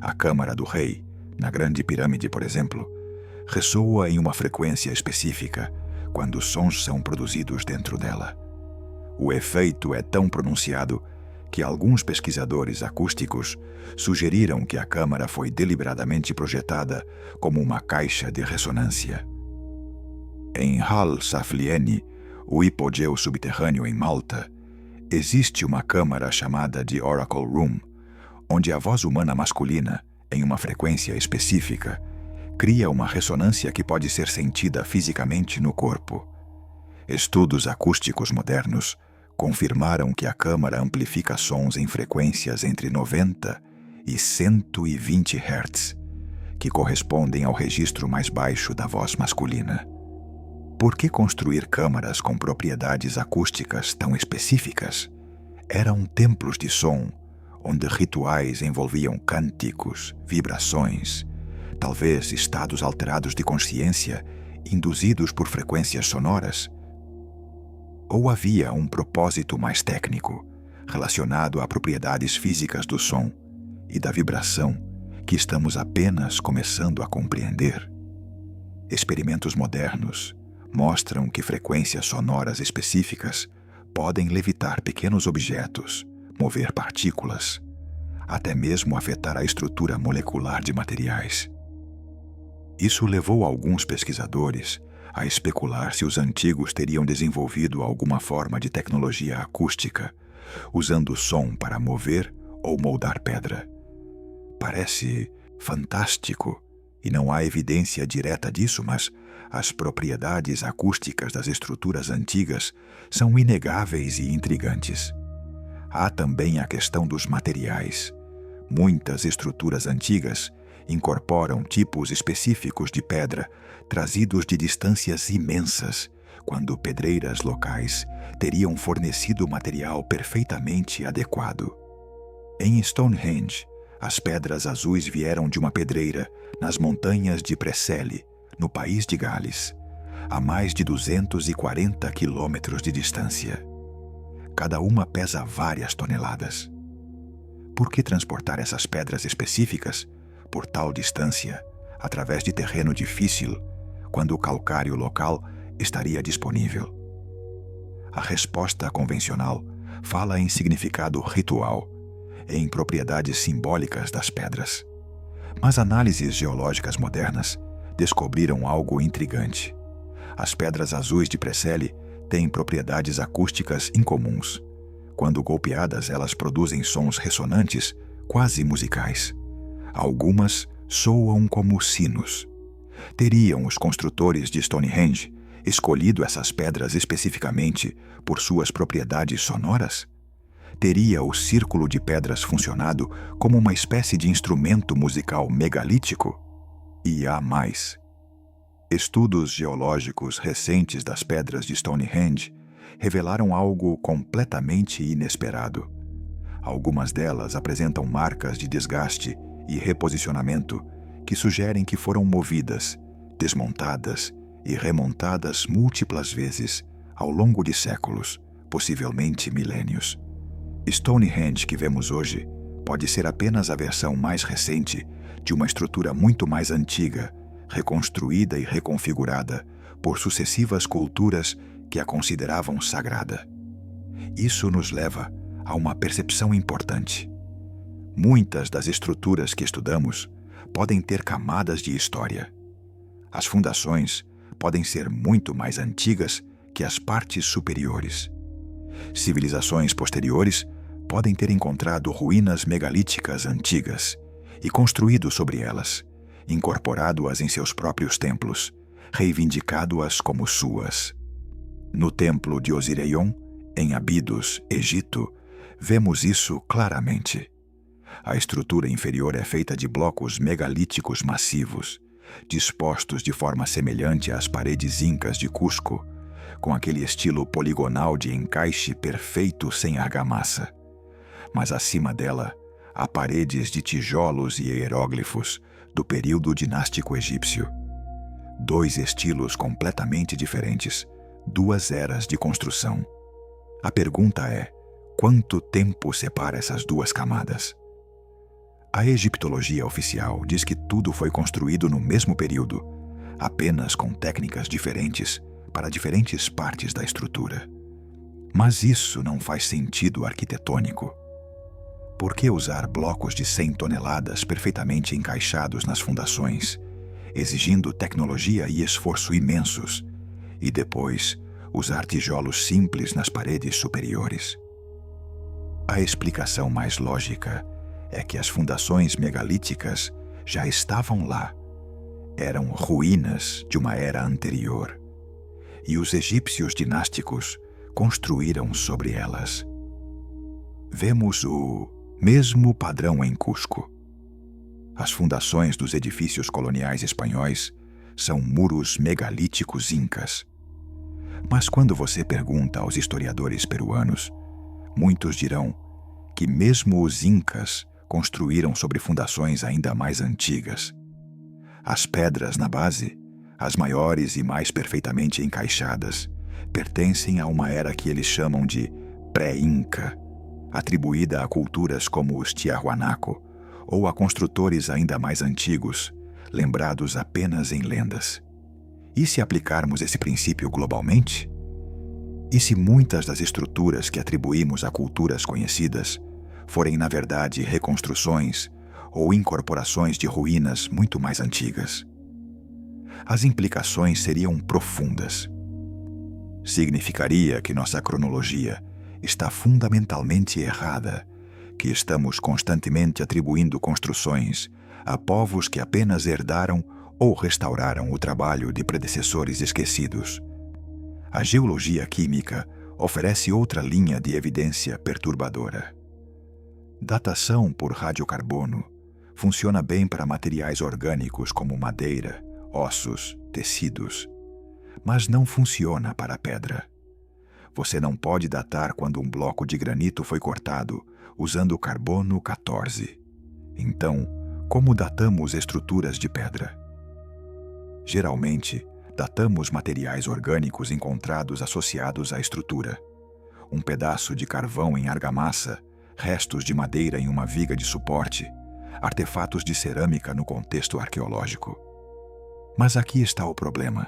A Câmara do Rei, na Grande Pirâmide, por exemplo, ressoa em uma frequência específica, quando sons são produzidos dentro dela. O efeito é tão pronunciado que alguns pesquisadores acústicos sugeriram que a câmara foi deliberadamente projetada como uma caixa de ressonância. Em Hal Saflieni, o hipogeu subterrâneo em Malta, existe uma câmara chamada de Oracle Room, onde a voz humana masculina, em uma frequência específica, cria uma ressonância que pode ser sentida fisicamente no corpo. Estudos acústicos modernos confirmaram que a câmara amplifica sons em frequências entre 90 e 120 Hz, que correspondem ao registro mais baixo da voz masculina. Por que construir câmaras com propriedades acústicas tão específicas? Eram templos de som, onde rituais envolviam cânticos, vibrações, talvez estados alterados de consciência induzidos por frequências sonoras? Ou havia um propósito mais técnico, relacionado a propriedades físicas do som e da vibração que estamos apenas começando a compreender? Experimentos modernos mostram que frequências sonoras específicas podem levitar pequenos objetos, mover partículas, até mesmo afetar a estrutura molecular de materiais. Isso levou alguns pesquisadores a especular se os antigos teriam desenvolvido alguma forma de tecnologia acústica, usando som para mover ou moldar pedra. Parece fantástico, e não há evidência direta disso, mas as propriedades acústicas das estruturas antigas são inegáveis e intrigantes. Há também a questão dos materiais. Muitas estruturas antigas incorporam tipos específicos de pedra trazidos de distâncias imensas, quando pedreiras locais teriam fornecido material perfeitamente adequado. Em Stonehenge, as pedras azuis vieram de uma pedreira nas montanhas de Preseli, no país de Gales, a mais de 240 quilômetros de distância. Cada uma pesa várias toneladas. Por que transportar essas pedras específicas por tal distância, através de terreno difícil, quando o calcário local estaria disponível? A resposta convencional fala em significado ritual, em propriedades simbólicas das pedras. Mas análises geológicas modernas descobriram algo intrigante. As pedras azuis de Preseli têm propriedades acústicas incomuns. Quando golpeadas, elas produzem sons ressonantes, quase musicais. Algumas soam como sinos. Teriam os construtores de Stonehenge escolhido essas pedras especificamente por suas propriedades sonoras? Teria o círculo de pedras funcionado como uma espécie de instrumento musical megalítico? E há mais. Estudos geológicos recentes das pedras de Stonehenge revelaram algo completamente inesperado. Algumas delas apresentam marcas de desgaste e reposicionamento que sugerem que foram movidas, desmontadas e remontadas múltiplas vezes ao longo de séculos, possivelmente milênios. Stonehenge que vemos hoje pode ser apenas a versão mais recente de uma estrutura muito mais antiga, reconstruída e reconfigurada por sucessivas culturas que a consideravam sagrada. Isso nos leva a uma percepção importante. Muitas das estruturas que estudamos podem ter camadas de história. As fundações podem ser muito mais antigas que as partes superiores. Civilizações posteriores podem ter encontrado ruínas megalíticas antigas e construído sobre elas, incorporado-as em seus próprios templos, reivindicado-as como suas. No templo de Osirion, em Abidos, Egito, vemos isso claramente. A estrutura inferior é feita de blocos megalíticos massivos, dispostos de forma semelhante às paredes incas de Cusco, com aquele estilo poligonal de encaixe perfeito sem argamassa. Mas acima dela, há paredes de tijolos e hieróglifos do período dinástico egípcio. Dois estilos completamente diferentes, duas eras de construção. A pergunta é: quanto tempo separa essas duas camadas? A egiptologia oficial diz que tudo foi construído no mesmo período, apenas com técnicas diferentes para diferentes partes da estrutura. Mas isso não faz sentido arquitetônico. Por que usar blocos de 100 toneladas perfeitamente encaixados nas fundações, exigindo tecnologia e esforço imensos, e depois usar tijolos simples nas paredes superiores? A explicação mais lógica é que as fundações megalíticas já estavam lá. Eram ruínas de uma era anterior, e os egípcios dinásticos construíram sobre elas. Vemos o mesmo padrão em Cusco. As fundações dos edifícios coloniais espanhóis são muros megalíticos incas. Mas quando você pergunta aos historiadores peruanos, muitos dirão que mesmo os incas construíram sobre fundações ainda mais antigas. As pedras na base, as maiores e mais perfeitamente encaixadas, pertencem a uma era que eles chamam de pré-inca, atribuída a culturas como os Tiahuanaco ou a construtores ainda mais antigos, lembrados apenas em lendas. E se aplicarmos esse princípio globalmente? E se muitas das estruturas que atribuímos a culturas conhecidas forem, na verdade, reconstruções ou incorporações de ruínas muito mais antigas? As implicações seriam profundas. Significaria que nossa cronologia está fundamentalmente errada, que estamos constantemente atribuindo construções a povos que apenas herdaram ou restauraram o trabalho de predecessores esquecidos. A geologia química oferece outra linha de evidência perturbadora. Datação por radiocarbono funciona bem para materiais orgânicos como madeira, ossos, tecidos, mas não funciona para a pedra. Você não pode datar quando um bloco de granito foi cortado usando carbono 14. Então, como datamos estruturas de pedra? Geralmente, datamos materiais orgânicos encontrados associados à estrutura. Um pedaço de carvão em argamassa, restos de madeira em uma viga de suporte, artefatos de cerâmica no contexto arqueológico. Mas aqui está o problema.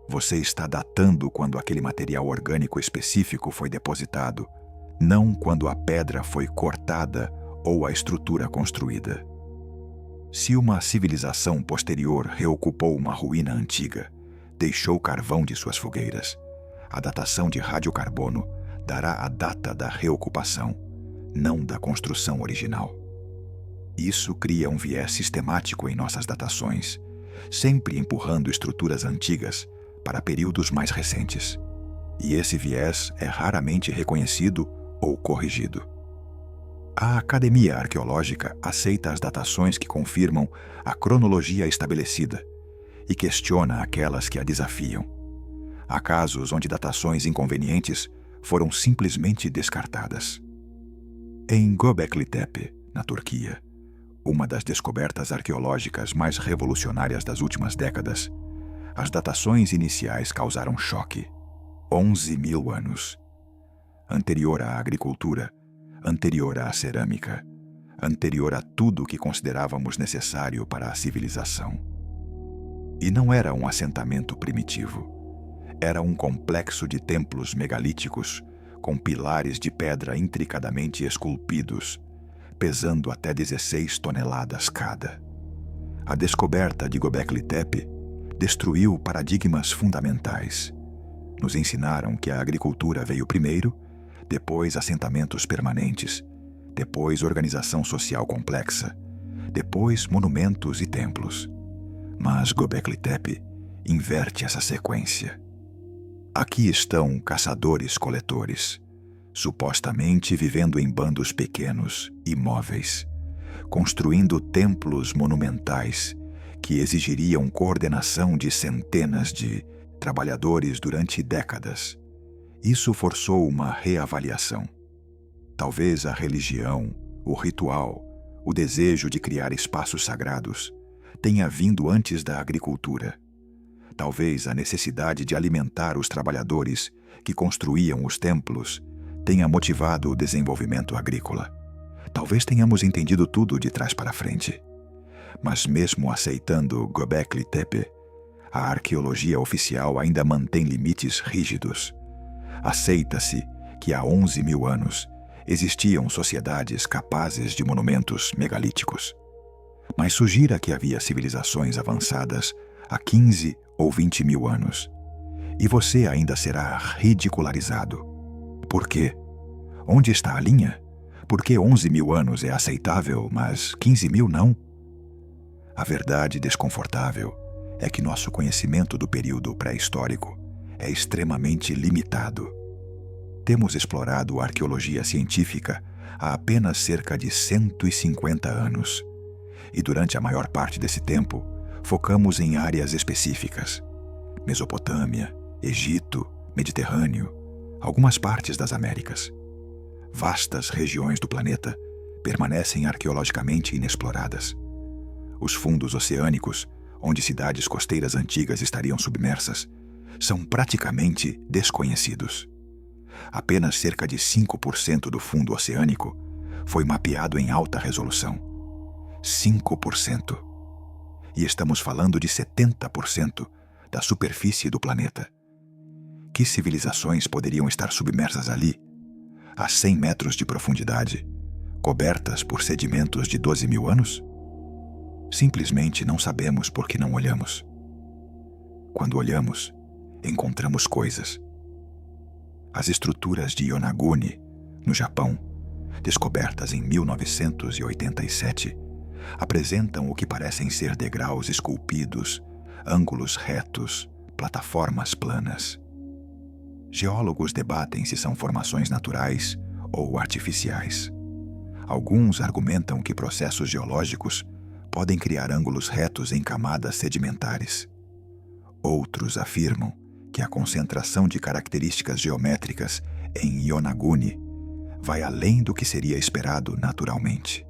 Você está datando quando aquele material orgânico específico foi depositado, não quando a pedra foi cortada ou a estrutura construída. Se uma civilização posterior reocupou uma ruína antiga, deixou carvão de suas fogueiras, a datação de radiocarbono dará a data da reocupação, não da construção original. Isso cria um viés sistemático em nossas datações, sempre empurrando estruturas antigas para períodos mais recentes. E esse viés é raramente reconhecido ou corrigido. A Academia Arqueológica aceita as datações que confirmam a cronologia estabelecida e questiona aquelas que a desafiam. Há casos onde datações inconvenientes foram simplesmente descartadas. Em Göbekli Tepe, na Turquia, uma das descobertas arqueológicas mais revolucionárias das últimas décadas, as datações iniciais causaram choque. 11.000 anos. Anterior à agricultura, anterior à cerâmica, anterior a tudo o que considerávamos necessário para a civilização. E não era um assentamento primitivo. Era um complexo de templos megalíticos, com pilares de pedra intricadamente esculpidos, pesando até 16 toneladas cada. A descoberta de Göbekli Tepe destruiu paradigmas fundamentais. Nos ensinaram que a agricultura veio primeiro, depois assentamentos permanentes, depois organização social complexa, depois monumentos e templos. Mas Göbekli Tepe inverte essa sequência. Aqui estão caçadores-coletores, supostamente vivendo em bandos pequenos, imóveis, construindo templos monumentais que exigiriam coordenação de centenas de trabalhadores durante décadas. Isso forçou uma reavaliação. Talvez a religião, o ritual, o desejo de criar espaços sagrados tenha vindo antes da agricultura. Talvez a necessidade de alimentar os trabalhadores que construíam os templos tenha motivado o desenvolvimento agrícola. Talvez tenhamos entendido tudo de trás para frente. Mas mesmo aceitando Göbekli Tepe, a arqueologia oficial ainda mantém limites rígidos. Aceita-se que há 11 mil anos existiam sociedades capazes de monumentos megalíticos. Mas sugira que havia civilizações avançadas há 15 ou 20 mil anos. E você ainda será ridicularizado. Por quê? Onde está a linha? Por que 11 mil anos é aceitável, mas 15 mil não? A verdade desconfortável é que nosso conhecimento do período pré-histórico é extremamente limitado. Temos explorado a arqueologia científica há apenas cerca de 150 anos. E durante a maior parte desse tempo, focamos em áreas específicas: Mesopotâmia, Egito, Mediterrâneo, algumas partes das Américas. Vastas regiões do planeta permanecem arqueologicamente inexploradas. Os fundos oceânicos, onde cidades costeiras antigas estariam submersas, são praticamente desconhecidos. Apenas cerca de 5% do fundo oceânico foi mapeado em alta resolução. 5%. E estamos falando de 70% da superfície do planeta. Que civilizações poderiam estar submersas ali, a 100 metros de profundidade, cobertas por sedimentos de 12 mil anos? Simplesmente não sabemos porque não olhamos. Quando olhamos, encontramos coisas. As estruturas de Yonaguni, no Japão, descobertas em 1987, apresentam o que parecem ser degraus esculpidos, ângulos retos, plataformas planas. Geólogos debatem se são formações naturais ou artificiais. Alguns argumentam que processos geológicos podem criar ângulos retos em camadas sedimentares. Outros afirmam que a concentração de características geométricas em Yonaguni vai além do que seria esperado naturalmente.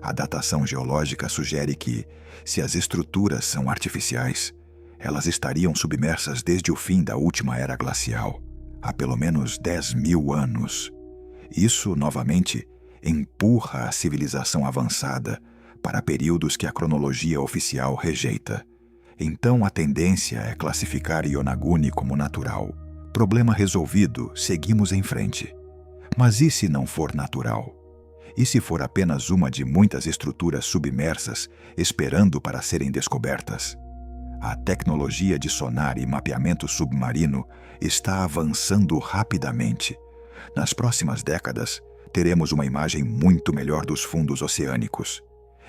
A datação geológica sugere que, se as estruturas são artificiais, elas estariam submersas desde o fim da última era glacial, há pelo menos 10 mil anos. Isso, novamente, empurra a civilização avançada para períodos que a cronologia oficial rejeita. Então a tendência é classificar Yonaguni como natural. Problema resolvido, seguimos em frente. Mas e se não for natural? E se for apenas uma de muitas estruturas submersas esperando para serem descobertas? A tecnologia de sonar e mapeamento submarino está avançando rapidamente. Nas próximas décadas, teremos uma imagem muito melhor dos fundos oceânicos.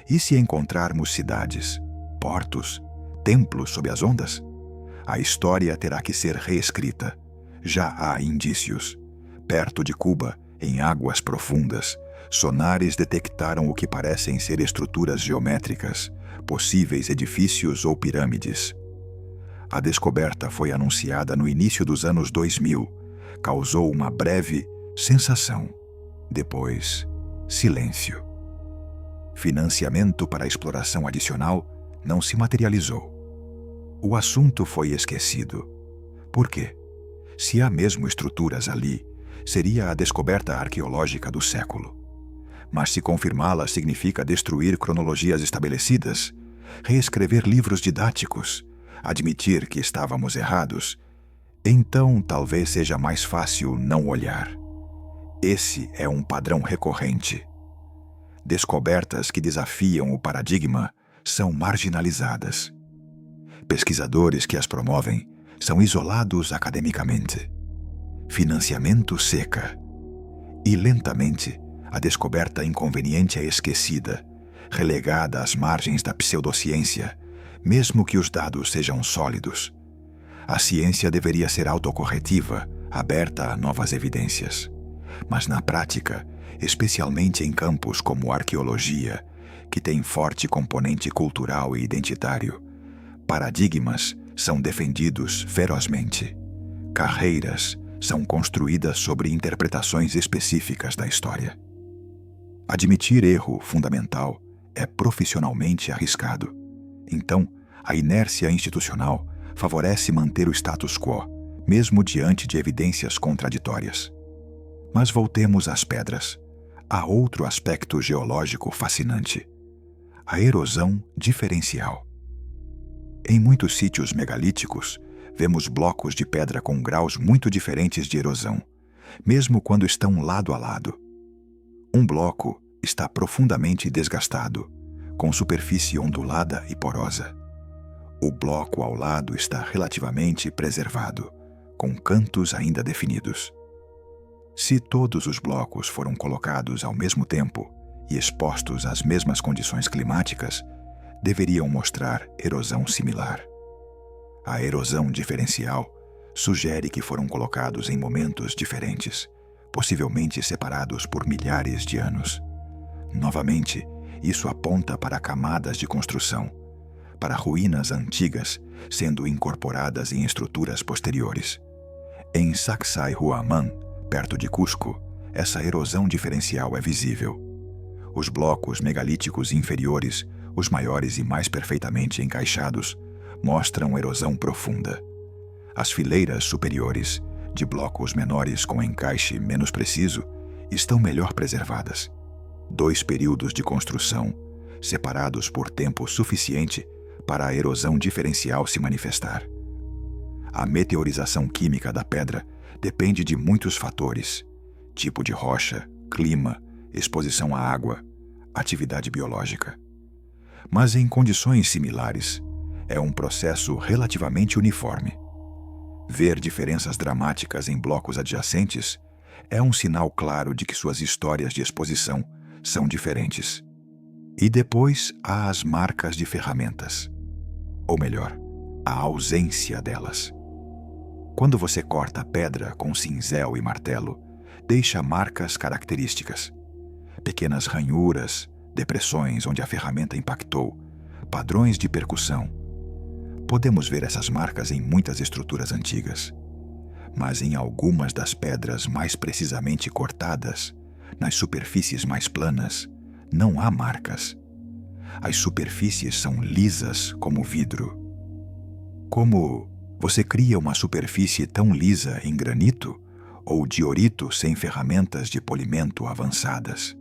E se encontrarmos cidades, portos, templos sob as ondas? A história terá que ser reescrita. Já há indícios. Perto de Cuba, em águas profundas, sonares detectaram o que parecem ser estruturas geométricas, possíveis edifícios ou pirâmides. A descoberta foi anunciada no início dos anos 2000. Causou uma breve sensação. Depois, silêncio. Financiamento para a exploração adicional não se materializou. O assunto foi esquecido. Por quê? Se há mesmo estruturas ali, seria a descoberta arqueológica do século. Mas se confirmá-la significa destruir cronologias estabelecidas, reescrever livros didáticos, admitir que estávamos errados, então talvez seja mais fácil não olhar. Esse é um padrão recorrente. Descobertas que desafiam o paradigma são marginalizadas. Pesquisadores que as promovem são isolados academicamente. Financiamento seca. E lentamente, a descoberta inconveniente é esquecida, relegada às margens da pseudociência, mesmo que os dados sejam sólidos. A ciência deveria ser autocorretiva, aberta a novas evidências. Mas na prática, especialmente em campos como arqueologia, que tem forte componente cultural e identitário, paradigmas são defendidos ferozmente. Carreiras são construídas sobre interpretações específicas da história. Admitir erro fundamental é profissionalmente arriscado. Então, a inércia institucional favorece manter o status quo, mesmo diante de evidências contraditórias. Mas voltemos às pedras. Há outro aspecto geológico fascinante: a erosão diferencial. Em muitos sítios megalíticos, vemos blocos de pedra com graus muito diferentes de erosão, mesmo quando estão lado a lado. Um bloco está profundamente desgastado, com superfície ondulada e porosa. O bloco ao lado está relativamente preservado, com cantos ainda definidos. Se todos os blocos foram colocados ao mesmo tempo e expostos às mesmas condições climáticas, deveriam mostrar erosão similar. A erosão diferencial sugere que foram colocados em momentos diferentes, possivelmente separados por milhares de anos. Novamente, isso aponta para camadas de construção, para ruínas antigas sendo incorporadas em estruturas posteriores. Em Sacsayhuaman, perto de Cusco, essa erosão diferencial é visível. Os blocos megalíticos inferiores, os maiores e mais perfeitamente encaixados, mostram erosão profunda. As fileiras superiores, de blocos menores com encaixe menos preciso, estão melhor preservadas. 2 períodos de construção, separados por tempo suficiente para a erosão diferencial se manifestar. A meteorização química da pedra depende de muitos fatores: tipo de rocha, clima, exposição à água, atividade biológica. Mas em condições similares, é um processo relativamente uniforme. Ver diferenças dramáticas em blocos adjacentes é um sinal claro de que suas histórias de exposição são diferentes. E depois há as marcas de ferramentas. Ou melhor, a ausência delas. Quando você corta a pedra com cinzel e martelo, deixa marcas características. Pequenas ranhuras, depressões onde a ferramenta impactou, padrões de percussão. Podemos ver essas marcas em muitas estruturas antigas. Mas em algumas das pedras mais precisamente cortadas, nas superfícies mais planas, não há marcas. As superfícies são lisas como vidro. Como você cria uma superfície tão lisa em granito ou diorito sem ferramentas de polimento avançadas?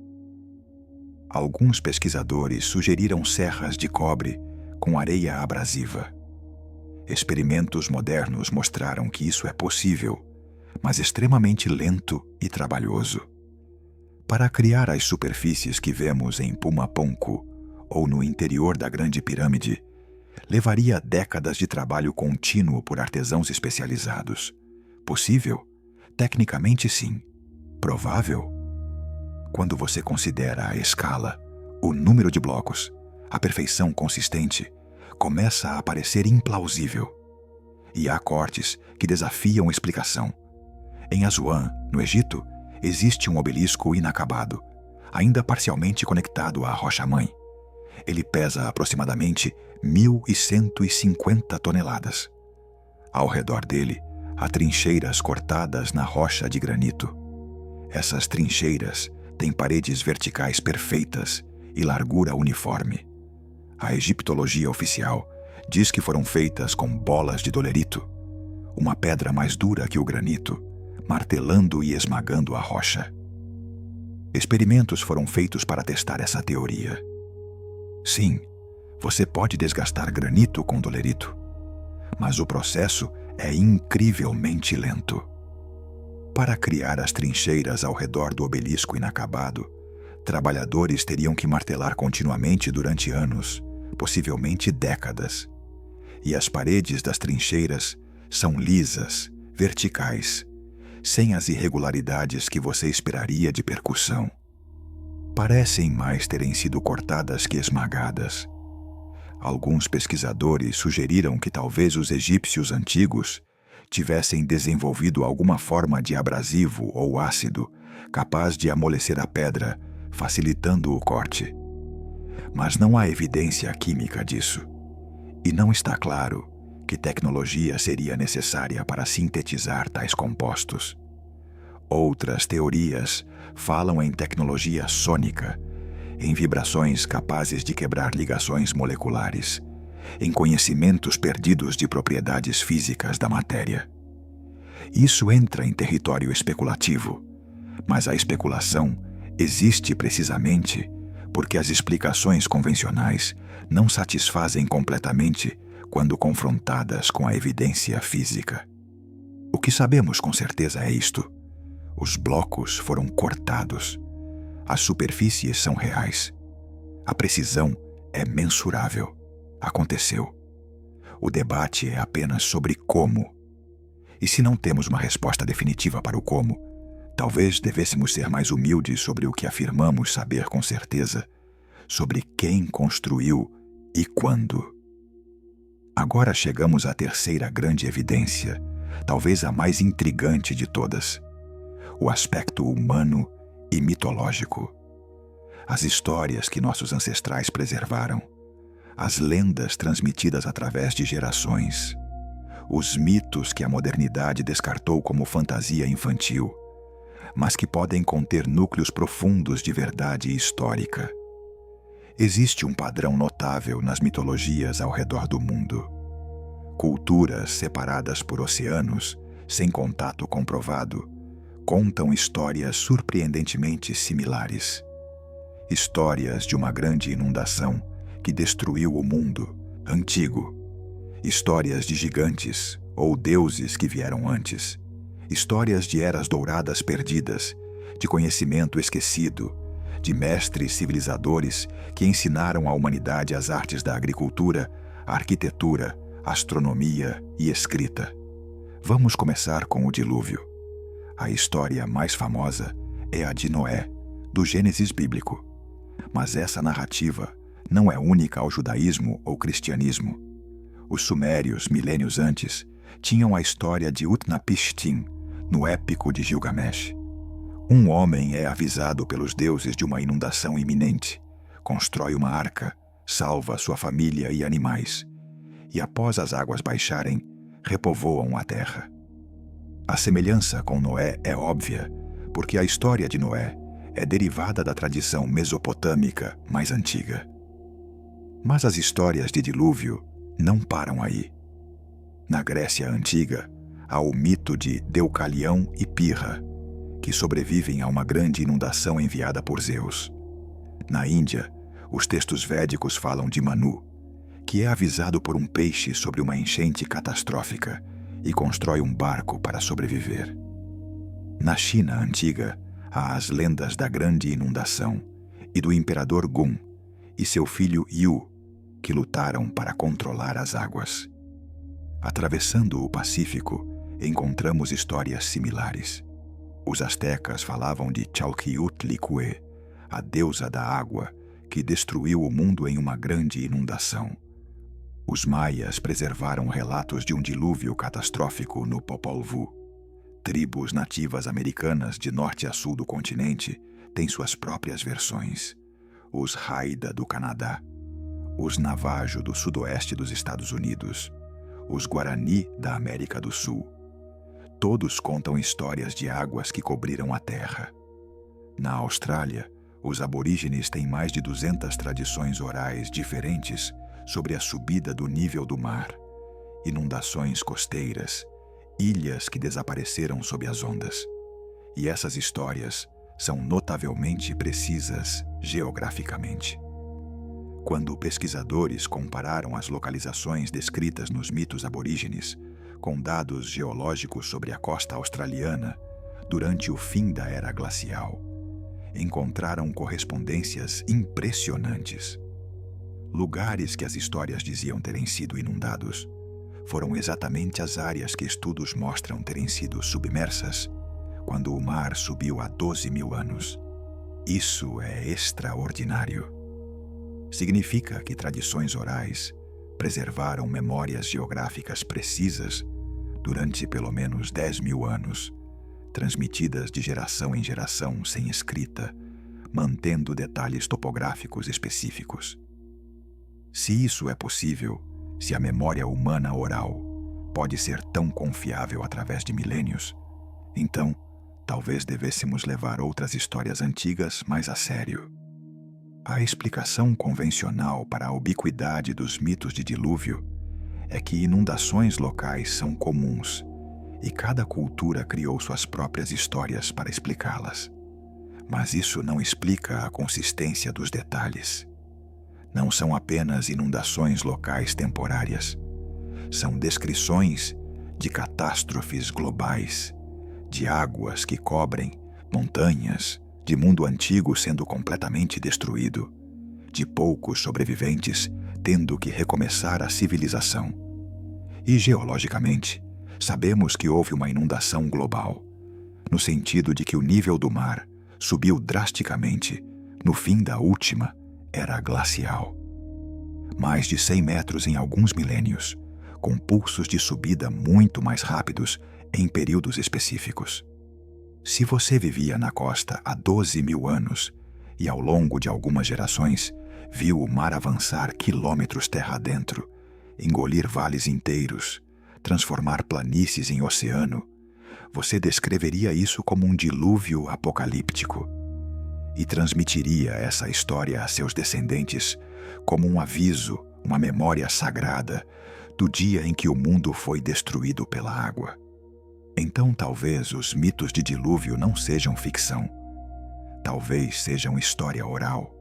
Alguns pesquisadores sugeriram serras de cobre com areia abrasiva. Experimentos modernos mostraram que isso é possível, mas extremamente lento e trabalhoso. Para criar as superfícies que vemos em Pumaponku ou no interior da Grande Pirâmide, levaria décadas de trabalho contínuo por artesãos especializados. Possível? Tecnicamente, sim. Provável? Quando você considera a escala, o número de blocos, a perfeição consistente, começa a parecer implausível. E há cortes que desafiam explicação. Em Assuan, no Egito, existe um obelisco inacabado, ainda parcialmente conectado à rocha-mãe. Ele pesa aproximadamente 1.150 toneladas. Ao redor dele, há trincheiras cortadas na rocha de granito. Essas trincheiras têm paredes verticais perfeitas e largura uniforme. A egiptologia oficial diz que foram feitas com bolas de dolerito, uma pedra mais dura que o granito, martelando e esmagando a rocha. Experimentos foram feitos para testar essa teoria. Sim, você pode desgastar granito com dolerito, mas o processo é incrivelmente lento. Para criar as trincheiras ao redor do obelisco inacabado, trabalhadores teriam que martelar continuamente durante anos, possivelmente décadas. E as paredes das trincheiras são lisas, verticais, sem as irregularidades que você esperaria de percussão. Parecem mais terem sido cortadas que esmagadas. Alguns pesquisadores sugeriram que talvez os egípcios antigos tivessem desenvolvido alguma forma de abrasivo ou ácido capaz de amolecer a pedra, facilitando o corte. Mas não há evidência química disso. E não está claro que tecnologia seria necessária para sintetizar tais compostos. Outras teorias falam em tecnologia sônica, em vibrações capazes de quebrar ligações moleculares, em conhecimentos perdidos de propriedades físicas da matéria. Isso entra em território especulativo, mas a especulação existe precisamente porque as explicações convencionais não satisfazem completamente quando confrontadas com a evidência física. O que sabemos com certeza é isto: os blocos foram cortados. As superfícies são reais. A precisão é mensurável. Aconteceu. O debate é apenas sobre como. E se não temos uma resposta definitiva para o como, talvez devêssemos ser mais humildes sobre o que afirmamos saber com certeza, sobre quem construiu e quando. Agora chegamos à terceira grande evidência, talvez a mais intrigante de todas: o aspecto humano e mitológico. As histórias que nossos ancestrais preservaram, as lendas transmitidas através de gerações, os mitos que a modernidade descartou como fantasia infantil, mas que podem conter núcleos profundos de verdade histórica. Existe um padrão notável nas mitologias ao redor do mundo. Culturas separadas por oceanos, sem contato comprovado, contam histórias surpreendentemente similares. Histórias de uma grande inundação que destruiu o mundo antigo. Histórias de gigantes ou deuses que vieram antes. Histórias de eras douradas perdidas, de conhecimento esquecido, de mestres civilizadores que ensinaram à humanidade as artes da agricultura, a arquitetura, astronomia e escrita. Vamos começar com o dilúvio. A história mais famosa é a de Noé, do Gênesis bíblico. Mas essa narrativa não é única ao judaísmo ou cristianismo. Os sumérios, milênios antes, tinham a história de Utnapishtim, no épico de Gilgamesh. Um homem é avisado pelos deuses de uma inundação iminente, constrói uma arca, salva sua família e animais, e após as águas baixarem, repovoam a terra. A semelhança com Noé é óbvia, porque a história de Noé é derivada da tradição mesopotâmica mais antiga. Mas as histórias de dilúvio não param aí. Na Grécia Antiga, há o mito de Deucalião e Pirra, que sobrevivem a uma grande inundação enviada por Zeus. Na Índia, os textos védicos falam de Manu, que é avisado por um peixe sobre uma enchente catastrófica e constrói um barco para sobreviver. Na China Antiga, há as lendas da grande inundação e do imperador Gun e seu filho Yu, que lutaram para controlar as águas. Atravessando o Pacífico, encontramos histórias similares. Os astecas falavam de Chalchiuhtlicue, a deusa da água, que destruiu o mundo em uma grande inundação. Os maias preservaram relatos de um dilúvio catastrófico no Popol Vuh. Tribos nativas americanas de norte a sul do continente têm suas próprias versões. Os Haida do Canadá, os Navajo do sudoeste dos Estados Unidos, os Guarani da América do Sul. Todos contam histórias de águas que cobriram a terra. Na Austrália, os aborígenes têm mais de 200 tradições orais diferentes sobre a subida do nível do mar, inundações costeiras, ilhas que desapareceram sob as ondas. E essas histórias são notavelmente precisas geograficamente. Quando pesquisadores compararam as localizações descritas nos mitos aborígenes com dados geológicos sobre a costa australiana durante o fim da era glacial, encontraram correspondências impressionantes. Lugares que as histórias diziam terem sido inundados foram exatamente as áreas que estudos mostram terem sido submersas quando o mar subiu há 12.000 anos. Isso é extraordinário. Significa que tradições orais preservaram memórias geográficas precisas durante pelo menos 10.000 anos, transmitidas de geração em geração sem escrita, mantendo detalhes topográficos específicos. Se isso é possível, se a memória humana oral pode ser tão confiável através de milênios, então talvez devêssemos levar outras histórias antigas mais a sério. A explicação convencional para a ubiquidade dos mitos de dilúvio é que inundações locais são comuns e cada cultura criou suas próprias histórias para explicá-las. Mas isso não explica a consistência dos detalhes. Não são apenas inundações locais temporárias. são descrições de catástrofes globais, de águas que cobrem montanhas, de mundo antigo sendo completamente destruído, de poucos sobreviventes tendo que recomeçar a civilização. E geologicamente, sabemos que houve uma inundação global, no sentido de que o nível do mar subiu drasticamente no fim da última era glacial. Mais de 100 metros em alguns milênios, com pulsos de subida muito mais rápidos em períodos específicos. Se você vivia na costa há 12 mil anos e ao longo de algumas gerações viu o mar avançar quilômetros terra adentro, engolir vales inteiros, transformar planícies em oceano, você descreveria isso como um dilúvio apocalíptico e transmitiria essa história a seus descendentes como um aviso, uma memória sagrada do dia em que o mundo foi destruído pela água. Então talvez os mitos de dilúvio não sejam ficção. Talvez sejam história oral,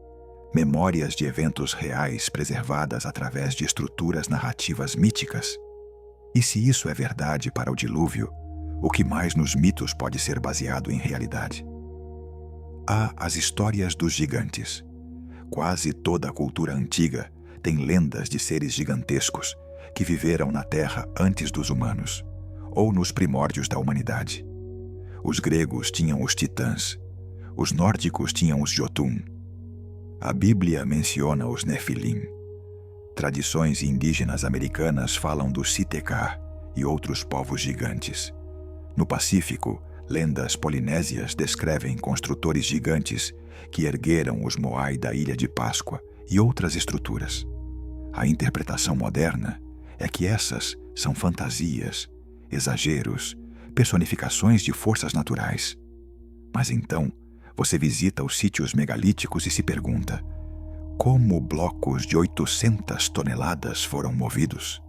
memórias de eventos reais preservadas através de estruturas narrativas míticas. E se isso é verdade para o dilúvio, o que mais nos mitos pode ser baseado em realidade? Há as histórias dos gigantes. Quase toda a cultura antiga tem lendas de seres gigantescos que viveram na Terra antes dos humanos, ou nos primórdios da humanidade. Os gregos tinham os titãs, os nórdicos tinham os Jotun. A Bíblia menciona os Nefilim. Tradições indígenas americanas falam dos Sitekar e outros povos gigantes. No Pacífico, lendas polinésias descrevem construtores gigantes que ergueram os Moai da Ilha de Páscoa e outras estruturas. A interpretação moderna é que essas são fantasias, exageros, personificações de forças naturais. Mas então, você visita os sítios megalíticos e se pergunta: como blocos de 800 toneladas foram movidos?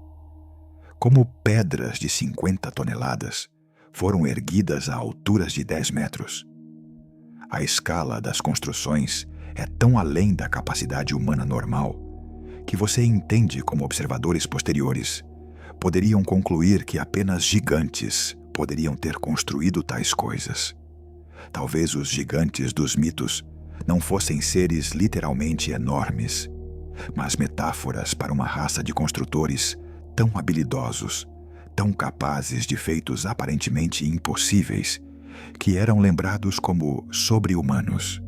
Como pedras de 50 toneladas foram erguidas a alturas de 10 metros? A escala das construções é tão além da capacidade humana normal que você entende como observadores posteriores poderiam concluir que apenas gigantes poderiam ter construído tais coisas. Talvez os gigantes dos mitos não fossem seres literalmente enormes, mas metáforas para uma raça de construtores tão habilidosos, tão capazes de feitos aparentemente impossíveis, que eram lembrados como sobre-humanos.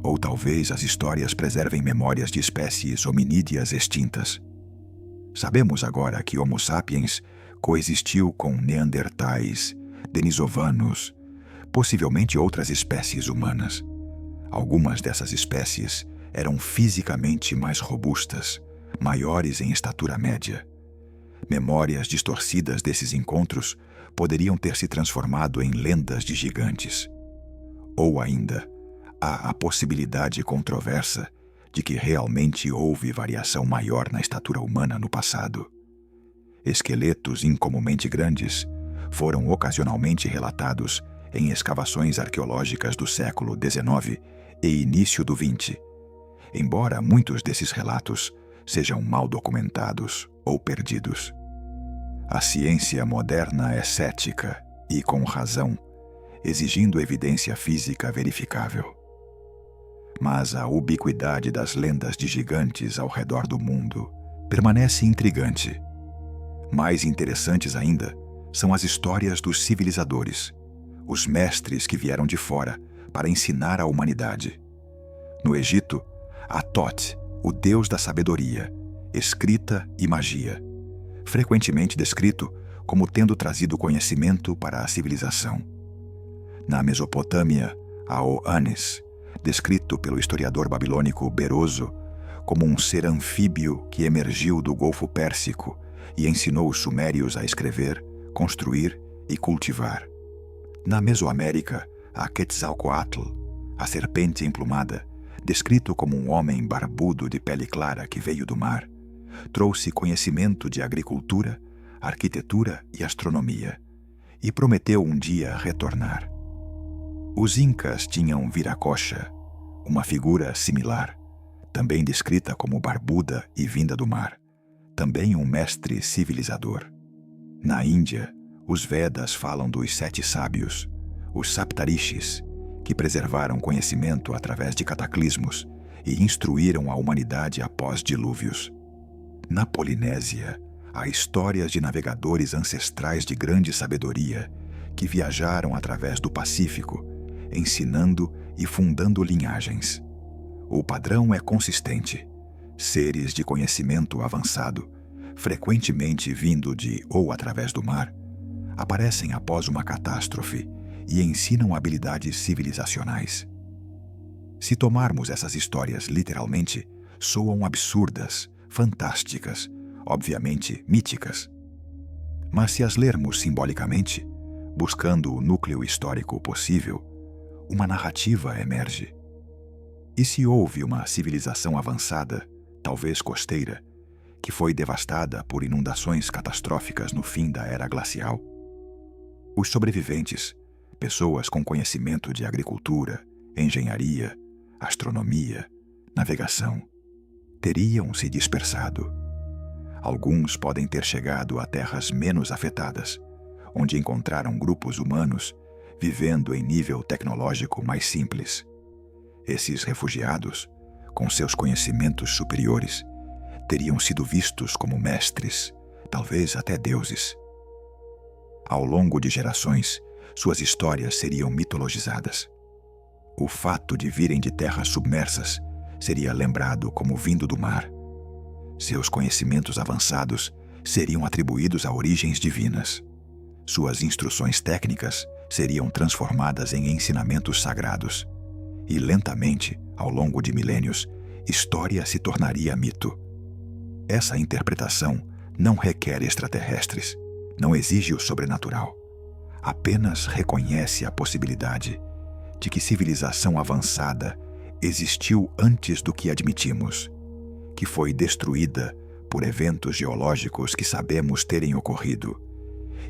Ou talvez as histórias preservem memórias de espécies hominídeas extintas. Sabemos agora que Homo sapiens coexistiu com neandertais, denisovanos, possivelmente outras espécies humanas. Algumas dessas espécies eram fisicamente mais robustas, maiores em estatura média. Memórias distorcidas desses encontros poderiam ter se transformado em lendas de gigantes. Ou ainda, há a possibilidade controversa de que realmente houve variação maior na estatura humana no passado. Esqueletos incomumente grandes foram ocasionalmente relatados em escavações arqueológicas do século XIX e início do XX, embora muitos desses relatos sejam mal documentados ou perdidos. A ciência moderna é cética e, com razão, exigindo evidência física verificável. Mas a ubiquidade das lendas de gigantes ao redor do mundo permanece intrigante. Mais interessantes ainda são as histórias dos civilizadores, os mestres que vieram de fora para ensinar à humanidade. No Egito, há Thoth, o deus da sabedoria, escrita e magia, frequentemente descrito como tendo trazido conhecimento para a civilização. Na Mesopotâmia, há o Anis, descrito pelo historiador babilônico Beroso como um ser anfíbio que emergiu do Golfo Pérsico e ensinou os sumérios a escrever, construir e cultivar. Na Mesoamérica, há Quetzalcoatl, a serpente emplumada, descrito como um homem barbudo de pele clara que veio do mar, trouxe conhecimento de agricultura, arquitetura e astronomia, e prometeu um dia retornar. Os incas tinham Viracocha, uma figura similar, também descrita como barbuda e vinda do mar, também um mestre civilizador. Na Índia, os Vedas falam dos 7 sábios, os Saptarishis, que preservaram conhecimento através de cataclismos e instruíram a humanidade após dilúvios. Na Polinésia, há histórias de navegadores ancestrais de grande sabedoria que viajaram através do Pacífico, ensinando e fundando linhagens. O padrão é consistente. Seres de conhecimento avançado, frequentemente vindo de ou através do mar, aparecem após uma catástrofe e ensinam habilidades civilizacionais. Se tomarmos essas histórias literalmente, soam absurdas, fantásticas, obviamente míticas. Mas se as lermos simbolicamente, buscando o núcleo histórico possível, uma narrativa emerge. E se houve uma civilização avançada, talvez costeira, que foi devastada por inundações catastróficas no fim da era glacial? Os sobreviventes, pessoas com conhecimento de agricultura, engenharia, astronomia, navegação, teriam se dispersado. Alguns podem ter chegado a terras menos afetadas, onde encontraram grupos humanos vivendo em nível tecnológico mais simples. Esses refugiados, com seus conhecimentos superiores, teriam sido vistos como mestres, talvez até deuses. Ao longo de gerações, suas histórias seriam mitologizadas. O fato de virem de terras submersas seria lembrado como vindo do mar. Seus conhecimentos avançados seriam atribuídos a origens divinas. Suas instruções técnicas seriam transformadas em ensinamentos sagrados. E lentamente, ao longo de milênios, história se tornaria mito. Essa interpretação não requer extraterrestres, não exige o sobrenatural. Apenas reconhece a possibilidade de que civilização avançada existiu antes do que admitimos, que foi destruída por eventos geológicos que sabemos terem ocorrido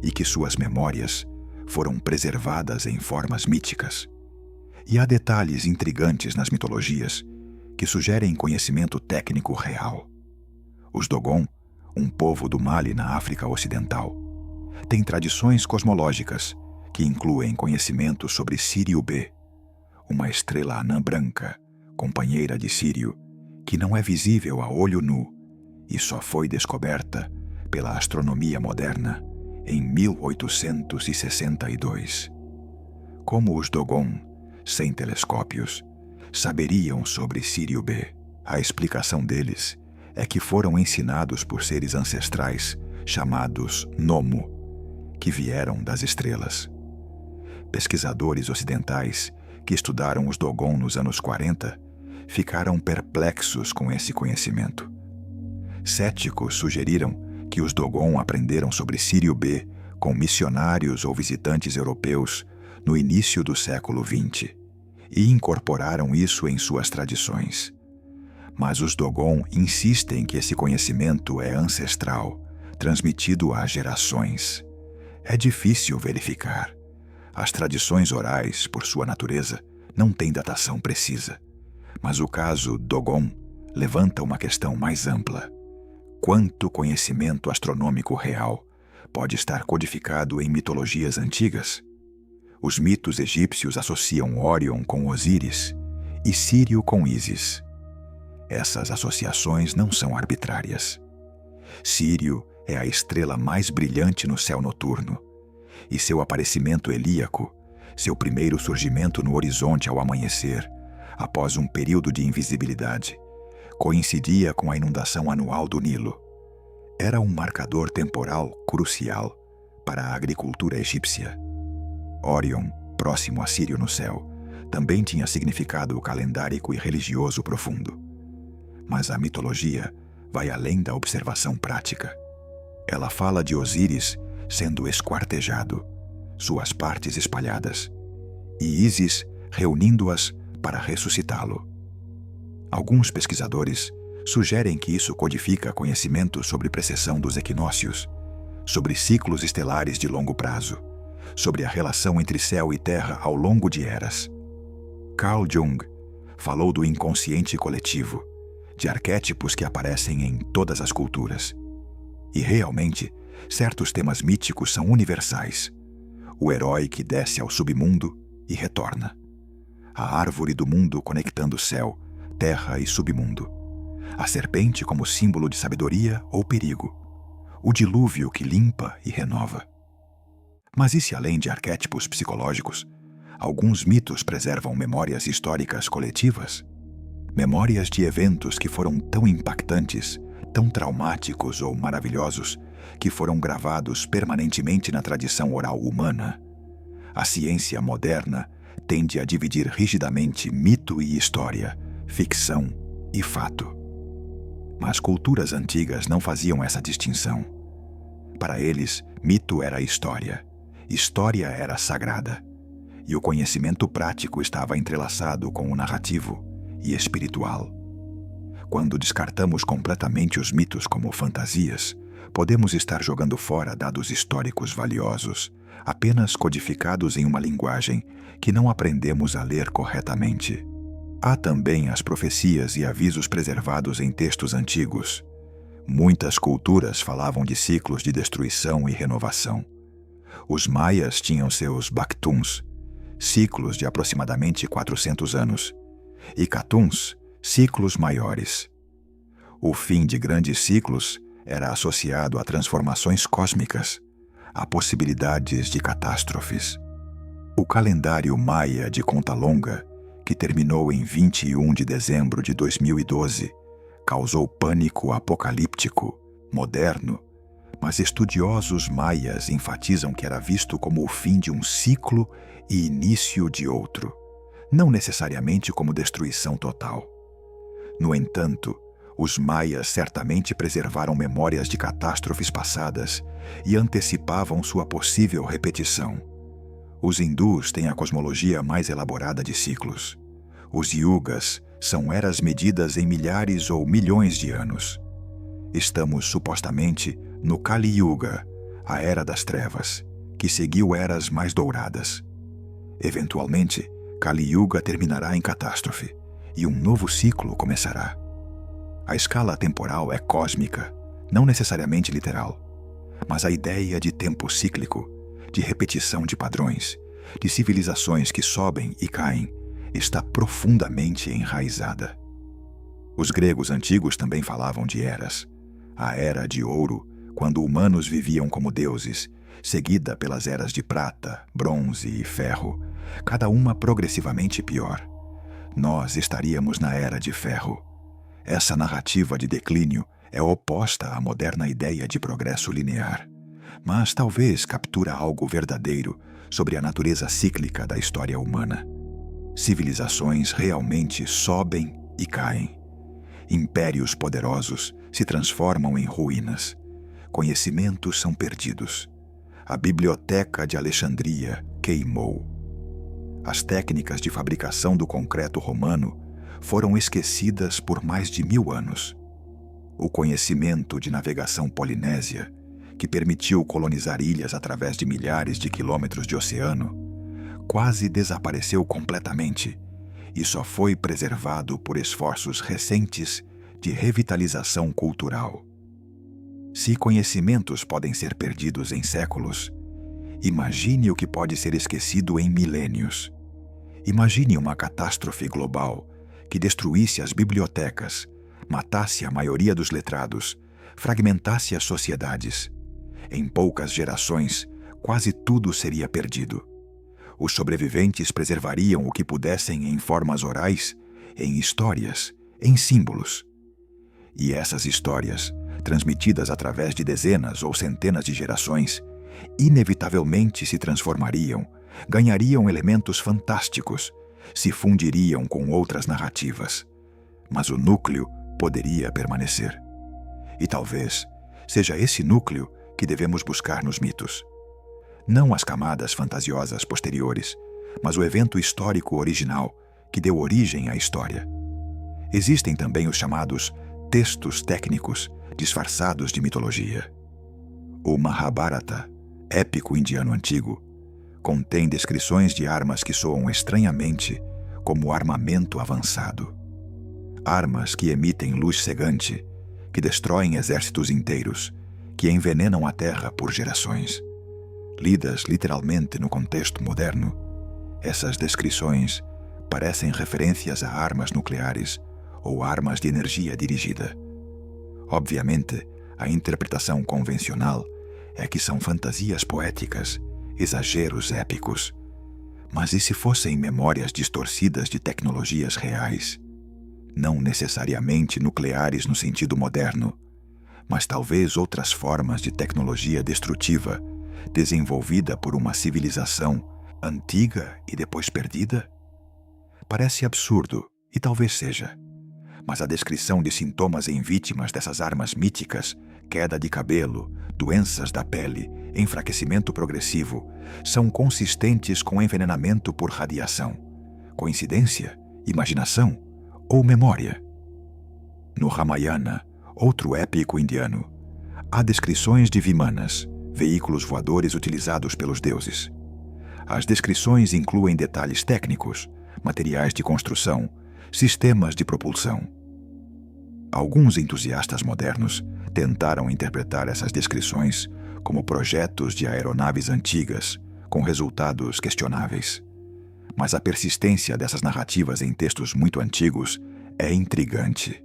e que suas memórias foram preservadas em formas míticas. E há detalhes intrigantes nas mitologias que sugerem conhecimento técnico real. Os Dogon, um povo do Mali na África Ocidental, têm tradições cosmológicas que incluem conhecimento sobre Sírio B, uma estrela anã branca, companheira de Sírio, que não é visível a olho nu e só foi descoberta pela astronomia moderna em 1862. Como os Dogon, sem telescópios, saberiam sobre Sírio B? A explicação deles é que foram ensinados por seres ancestrais chamados Nomo, que vieram das estrelas. Pesquisadores ocidentais que estudaram os Dogon nos anos 40 ficaram perplexos com esse conhecimento. Céticos sugeriram que os Dogon aprenderam sobre Sírio B com missionários ou visitantes europeus no início do século XX e incorporaram isso em suas tradições. Mas os Dogon insistem que esse conhecimento é ancestral, transmitido há gerações. É difícil verificar. As tradições orais, por sua natureza, não têm datação precisa. Mas o caso Dogon levanta uma questão mais ampla. Quanto conhecimento astronômico real pode estar codificado em mitologias antigas? Os mitos egípcios associam Órion com Osíris e Sírio com Ísis. Essas associações não são arbitrárias. Sírio é a estrela mais brilhante no céu noturno, e seu aparecimento helíaco, seu primeiro surgimento no horizonte ao amanhecer, após um período de invisibilidade, coincidia com a inundação anual do Nilo. Era um marcador temporal crucial para a agricultura egípcia. Órion, próximo a Sírio no céu, também tinha significado calendárico e religioso profundo. Mas a mitologia vai além da observação prática. Ela fala de Osíris sendo esquartejado, suas partes espalhadas, e Ísis reunindo-as para ressuscitá-lo. Alguns pesquisadores sugerem que isso codifica conhecimento sobre precessão dos equinócios, sobre ciclos estelares de longo prazo, sobre a relação entre céu e terra ao longo de eras. Carl Jung falou do inconsciente coletivo, de arquétipos que aparecem em todas as culturas, E realmente, certos temas míticos são universais. O herói que desce ao submundo e retorna. A árvore do mundo conectando céu, terra e submundo. A serpente como símbolo de sabedoria ou perigo. O dilúvio que limpa e renova. Mas e se além de arquétipos psicológicos, alguns mitos preservam memórias históricas coletivas? Memórias de eventos que foram tão impactantes, tão traumáticos ou maravilhosos, que foram gravados permanentemente na tradição oral humana. A ciência moderna tende a dividir rigidamente mito e história, ficção e fato. Mas culturas antigas não faziam essa distinção. Para eles, mito era história, história era sagrada, e o conhecimento prático estava entrelaçado com o narrativo e espiritual. Quando descartamos completamente os mitos como fantasias, podemos estar jogando fora dados históricos valiosos, apenas codificados em uma linguagem que não aprendemos a ler corretamente. Há também as profecias e avisos preservados em textos antigos. Muitas culturas falavam de ciclos de destruição e renovação. Os maias tinham seus bactuns, ciclos de aproximadamente 400 anos, e catuns, ciclos maiores. O fim de grandes ciclos era associado a transformações cósmicas, a possibilidades de catástrofes. O calendário maia de conta longa, que terminou em 21 de dezembro de 2012, causou pânico apocalíptico, moderno, mas estudiosos maias enfatizam que era visto como o fim de um ciclo e início de outro, não necessariamente como destruição total. No entanto, os maias certamente preservaram memórias de catástrofes passadas e antecipavam sua possível repetição. Os hindus têm a cosmologia mais elaborada de ciclos. Os yugas são eras medidas em milhares ou milhões de anos. Estamos supostamente no Kali Yuga, a Era das Trevas, que seguiu eras mais douradas. Eventualmente, Kali Yuga terminará em catástrofe e um novo ciclo começará. A escala temporal é cósmica, não necessariamente literal, mas a ideia de tempo cíclico, de repetição de padrões, de civilizações que sobem e caem, está profundamente enraizada. Os gregos antigos também falavam de eras. A Era de Ouro, quando humanos viviam como deuses, seguida pelas eras de prata, bronze e ferro, cada uma progressivamente pior. Nós estaríamos na Era de Ferro. Essa narrativa de declínio é oposta à moderna ideia de progresso linear, mas talvez captura algo verdadeiro sobre a natureza cíclica da história humana. Civilizações realmente sobem e caem. Impérios poderosos se transformam em ruínas. Conhecimentos são perdidos. A Biblioteca de Alexandria queimou. As técnicas de fabricação do concreto romano foram esquecidas por mais de 1000 anos. O conhecimento de navegação polinésia, que permitiu colonizar ilhas através de milhares de quilômetros de oceano, quase desapareceu completamente e só foi preservado por esforços recentes de revitalização cultural. Se conhecimentos podem ser perdidos em séculos, imagine o que pode ser esquecido em milênios. Imagine uma catástrofe global que destruísse as bibliotecas, matasse a maioria dos letrados, fragmentasse as sociedades. Em poucas gerações, quase tudo seria perdido. Os sobreviventes preservariam o que pudessem em formas orais, em histórias, em símbolos. E essas histórias, transmitidas através de dezenas ou centenas de gerações, inevitavelmente se transformariam, ganhariam elementos fantásticos, se fundiriam com outras narrativas. Mas o núcleo poderia permanecer. E talvez seja esse núcleo que devemos buscar nos mitos. Não as camadas fantasiosas posteriores, mas o evento histórico original que deu origem à história. Existem também os chamados textos técnicos disfarçados de mitologia. O Mahabharata, épico indiano antigo, contém descrições de armas que soam estranhamente como armamento avançado. Armas que emitem luz cegante, que destroem exércitos inteiros, que envenenam a Terra por gerações. Lidas literalmente no contexto moderno, essas descrições parecem referências a armas nucleares ou armas de energia dirigida. Obviamente, a interpretação convencional é que são fantasias poéticas, exageros épicos. Mas e se fossem memórias distorcidas de tecnologias reais? Não necessariamente nucleares no sentido moderno, mas talvez outras formas de tecnologia destrutiva, desenvolvida por uma civilização antiga e depois perdida? Parece absurdo, e talvez seja. Mas a descrição de sintomas em vítimas dessas armas míticas, queda de cabelo, doenças da pele, enfraquecimento progressivo, são consistentes com envenenamento por radiação. Coincidência? Imaginação? Ou memória? No Ramayana, outro épico indiano, há descrições de vimanas, veículos voadores utilizados pelos deuses. As descrições incluem detalhes técnicos, materiais de construção, sistemas de propulsão. Alguns entusiastas modernos tentaram interpretar essas descrições como projetos de aeronaves antigas, com resultados questionáveis. Mas a persistência dessas narrativas em textos muito antigos é intrigante.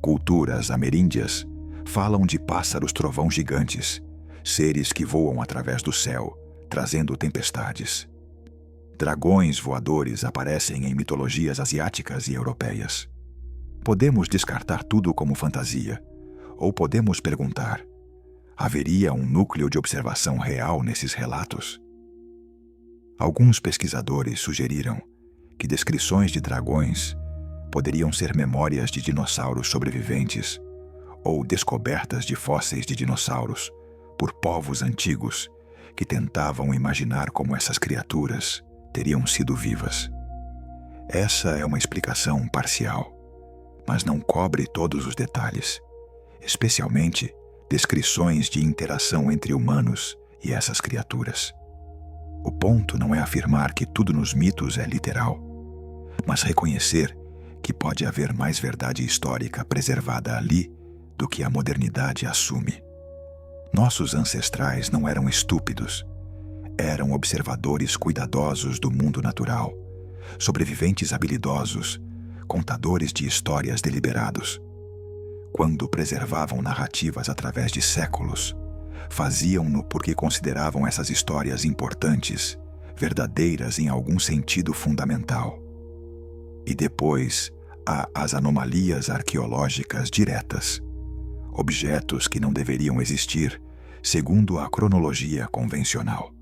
Culturas ameríndias falam de pássaros trovão gigantes, seres que voam através do céu, trazendo tempestades. Dragões voadores aparecem em mitologias asiáticas e europeias. Podemos descartar tudo como fantasia, ou podemos perguntar: haveria um núcleo de observação real nesses relatos? Alguns pesquisadores sugeriram que descrições de dragões poderiam ser memórias de dinossauros sobreviventes ou descobertas de fósseis de dinossauros por povos antigos que tentavam imaginar como essas criaturas teriam sido vivas. Essa é uma explicação parcial, mas não cobre todos os detalhes, especialmente descrições de interação entre humanos e essas criaturas. O ponto não é afirmar que tudo nos mitos é literal, mas reconhecer que pode haver mais verdade histórica preservada ali do que a modernidade assume. Nossos ancestrais não eram estúpidos. Eram observadores cuidadosos do mundo natural, sobreviventes habilidosos, contadores de histórias deliberados. Quando preservavam narrativas através de séculos, faziam-no porque consideravam essas histórias importantes, verdadeiras em algum sentido fundamental. E depois há as anomalias arqueológicas diretas, objetos que não deveriam existir segundo a cronologia convencional.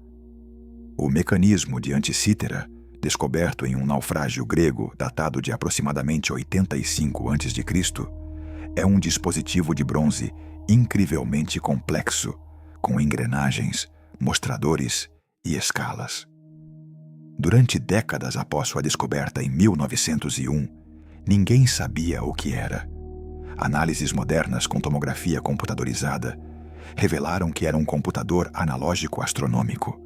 O mecanismo de Anticítera, descoberto em um naufrágio grego datado de aproximadamente 85 a.C., é um dispositivo de bronze incrivelmente complexo, com engrenagens, mostradores e escalas. Durante décadas após sua descoberta em 1901, ninguém sabia o que era. Análises modernas com tomografia computadorizada revelaram que era um computador analógico astronômico,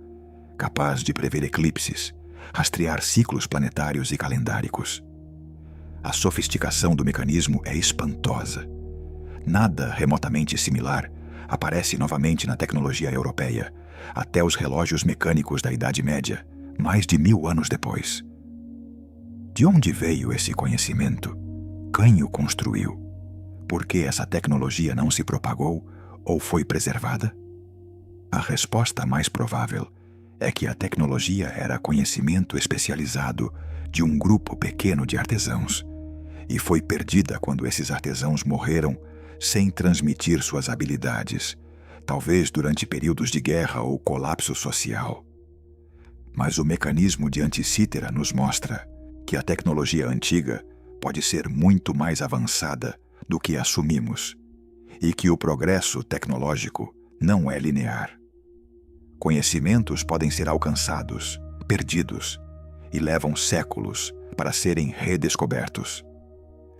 capaz de prever eclipses, rastrear ciclos planetários e calendáricos. A sofisticação do mecanismo é espantosa. Nada remotamente similar aparece novamente na tecnologia europeia, até os relógios mecânicos da Idade Média, mais de 1000 anos depois. De onde veio esse conhecimento? Quem o construiu? Por que essa tecnologia não se propagou ou foi preservada? A resposta mais provável é que a tecnologia era conhecimento especializado de um grupo pequeno de artesãos e foi perdida quando esses artesãos morreram sem transmitir suas habilidades, talvez durante períodos de guerra ou colapso social. Mas o mecanismo de Anticítera nos mostra que a tecnologia antiga pode ser muito mais avançada do que assumimos e que o progresso tecnológico não é linear. Conhecimentos podem ser alcançados, perdidos, e levam séculos para serem redescobertos.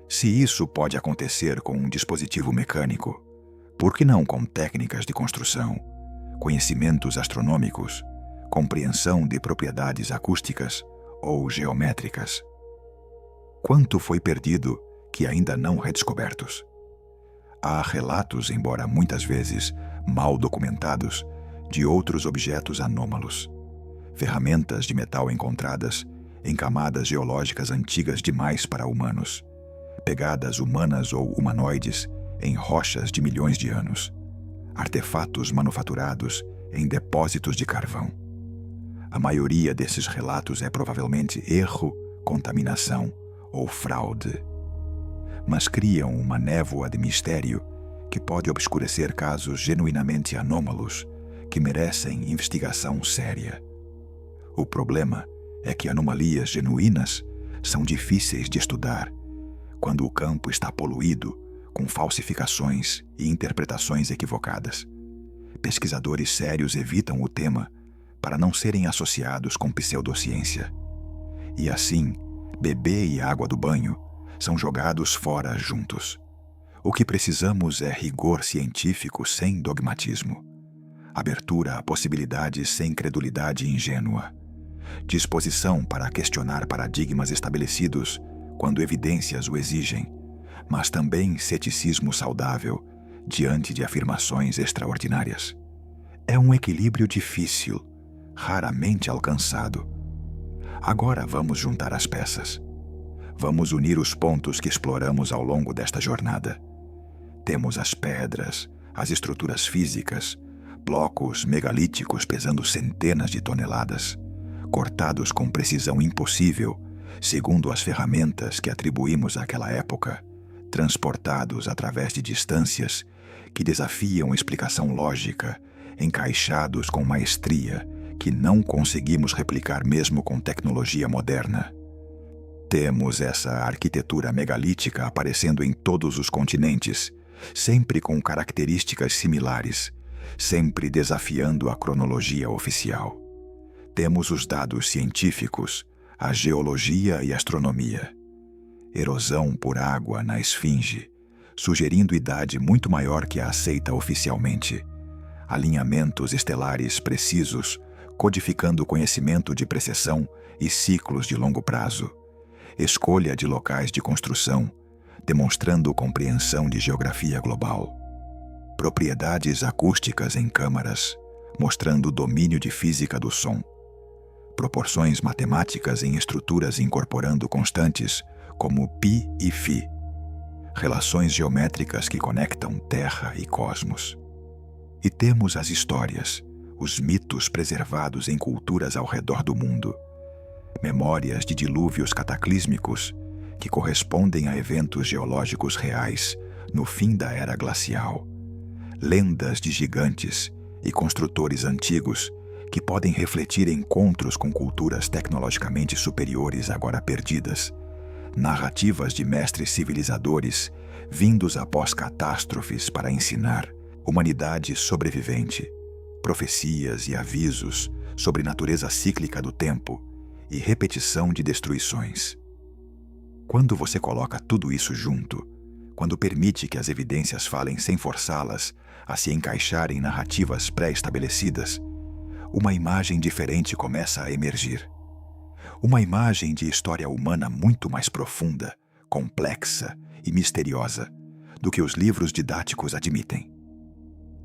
Se isso pode acontecer com um dispositivo mecânico, por que não com técnicas de construção, conhecimentos astronômicos, compreensão de propriedades acústicas ou geométricas? Quanto foi perdido que ainda não redescobertos? Há relatos, embora muitas vezes mal documentados, de outros objetos anômalos. Ferramentas de metal encontradas em camadas geológicas antigas demais para humanos. Pegadas humanas ou humanoides em rochas de milhões de anos. Artefatos manufaturados em depósitos de carvão. A maioria desses relatos é provavelmente erro, contaminação ou fraude. Mas criam uma névoa de mistério que pode obscurecer casos genuinamente anômalos que merecem investigação séria. O problema é que anomalias genuínas são difíceis de estudar quando o campo está poluído com falsificações e interpretações equivocadas. Pesquisadores sérios evitam o tema para não serem associados com pseudociência. E assim, bebê e água do banho são jogados fora juntos. O que precisamos é rigor científico sem dogmatismo. Abertura a possibilidades sem credulidade ingênua. Disposição para questionar paradigmas estabelecidos quando evidências o exigem, mas também ceticismo saudável diante de afirmações extraordinárias. É um equilíbrio difícil, raramente alcançado. Agora vamos juntar as peças. Vamos unir os pontos que exploramos ao longo desta jornada. Temos as pedras, as estruturas físicas, blocos megalíticos pesando centenas de toneladas, cortados com precisão impossível, segundo as ferramentas que atribuímos àquela época, transportados através de distâncias que desafiam explicação lógica, encaixados com maestria que não conseguimos replicar mesmo com tecnologia moderna. Temos essa arquitetura megalítica aparecendo em todos os continentes, sempre com características similares, sempre desafiando a cronologia oficial. Temos os dados científicos, a geologia e astronomia. Erosão por água na esfinge, sugerindo idade muito maior que a aceita oficialmente. Alinhamentos estelares precisos, codificando conhecimento de precessão e ciclos de longo prazo. Escolha de locais de construção, demonstrando compreensão de geografia global. Propriedades acústicas em câmaras, mostrando domínio de física do som. Proporções matemáticas em estruturas incorporando constantes como π e φ. Relações geométricas que conectam Terra e cosmos. E temos as histórias, os mitos preservados em culturas ao redor do mundo. Memórias de dilúvios cataclísmicos que correspondem a eventos geológicos reais no fim da era glacial. Lendas de gigantes e construtores antigos que podem refletir encontros com culturas tecnologicamente superiores agora perdidas. Narrativas de mestres civilizadores vindos após catástrofes para ensinar humanidade sobrevivente. Profecias e avisos sobre natureza cíclica do tempo e repetição de destruições. Quando você coloca tudo isso junto, quando permite que as evidências falem sem forçá-las a se encaixar em narrativas pré-estabelecidas, uma imagem diferente começa a emergir. Uma imagem de história humana muito mais profunda, complexa e misteriosa do que os livros didáticos admitem.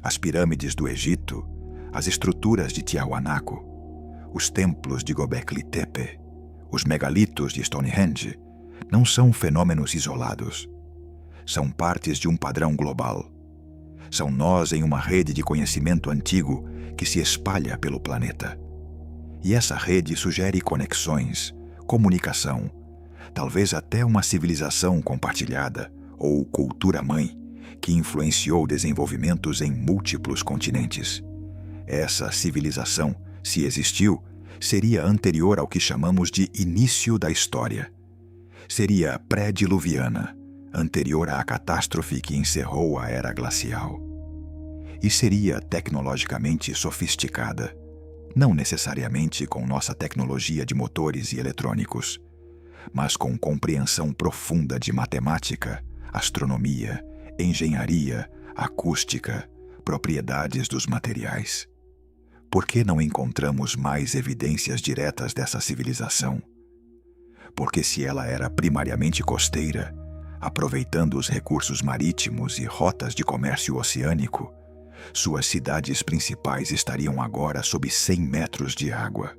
As pirâmides do Egito, as estruturas de Tiahuanaco, os templos de Göbekli Tepe, os megalitos de Stonehenge, não são fenômenos isolados. São partes de um padrão global. São nós em uma rede de conhecimento antigo que se espalha pelo planeta. E essa rede sugere conexões, comunicação, talvez até uma civilização compartilhada ou cultura-mãe que influenciou desenvolvimentos em múltiplos continentes. Essa civilização, se existiu, seria anterior ao que chamamos de início da história. Seria pré-diluviana, anterior à catástrofe que encerrou a era glacial. E seria tecnologicamente sofisticada, não necessariamente com nossa tecnologia de motores e eletrônicos, mas com compreensão profunda de matemática, astronomia, engenharia, acústica, propriedades dos materiais. Por que não encontramos mais evidências diretas dessa civilização? Porque se ela era primariamente costeira, aproveitando os recursos marítimos e rotas de comércio oceânico, suas cidades principais estariam agora sob 100 metros de água.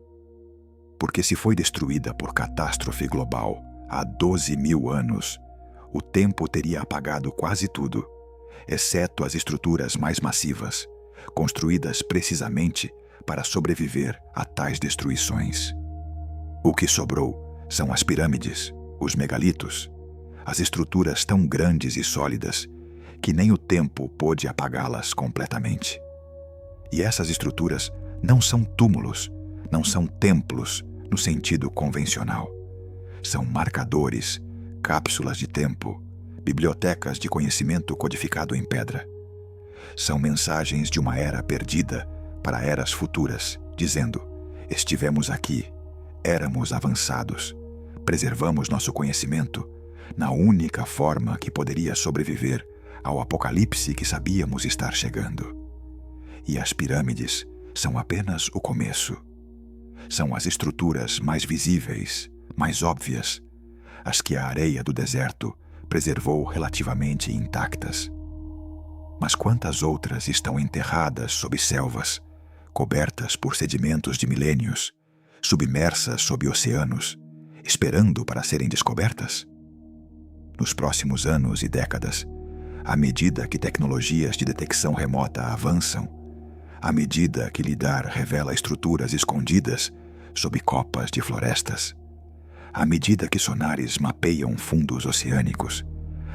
Porque se foi destruída por catástrofe global há 12.000 anos, o tempo teria apagado quase tudo, exceto as estruturas mais massivas, construídas precisamente para sobreviver a tais destruições. O que sobrou são as pirâmides, os megalitos, as estruturas tão grandes e sólidas que nem o tempo pôde apagá-las completamente. E essas estruturas não são túmulos, não são templos no sentido convencional. São marcadores, cápsulas de tempo, bibliotecas de conhecimento codificado em pedra. São mensagens de uma era perdida para eras futuras, dizendo: estivemos aqui, éramos avançados, preservamos nosso conhecimento na única forma que poderia sobreviver ao apocalipse que sabíamos estar chegando. E as pirâmides são apenas o começo. São as estruturas mais visíveis, mais óbvias, as que a areia do deserto preservou relativamente intactas. Mas quantas outras estão enterradas sob selvas, cobertas por sedimentos de milênios, submersas sob oceanos, esperando para serem descobertas? Nos próximos anos e décadas, à medida que tecnologias de detecção remota avançam, à medida que lidar revela estruturas escondidas sob copas de florestas, à medida que sonares mapeiam fundos oceânicos,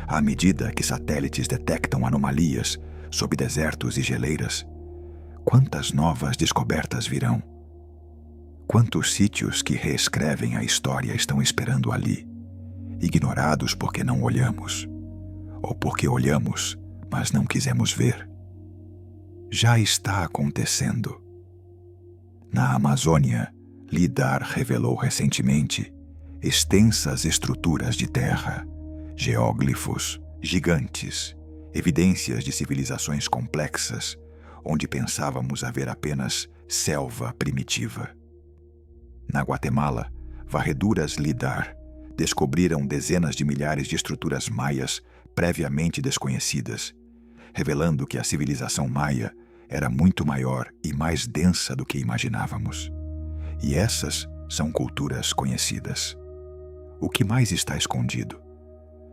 à medida que satélites detectam anomalias sob desertos e geleiras, quantas novas descobertas virão? Quantos sítios que reescrevem a história estão esperando ali, ignorados porque não olhamos, ou porque olhamos, mas não quisemos ver? Já está acontecendo. Na Amazônia, LIDAR revelou recentemente extensas estruturas de terra, geóglifos gigantes, evidências de civilizações complexas, onde pensávamos haver apenas selva primitiva. Na Guatemala, varreduras LIDAR descobriram dezenas de milhares de estruturas maias previamente desconhecidas, revelando que a civilização maia era muito maior e mais densa do que imaginávamos. E essas são culturas conhecidas. O que mais está escondido?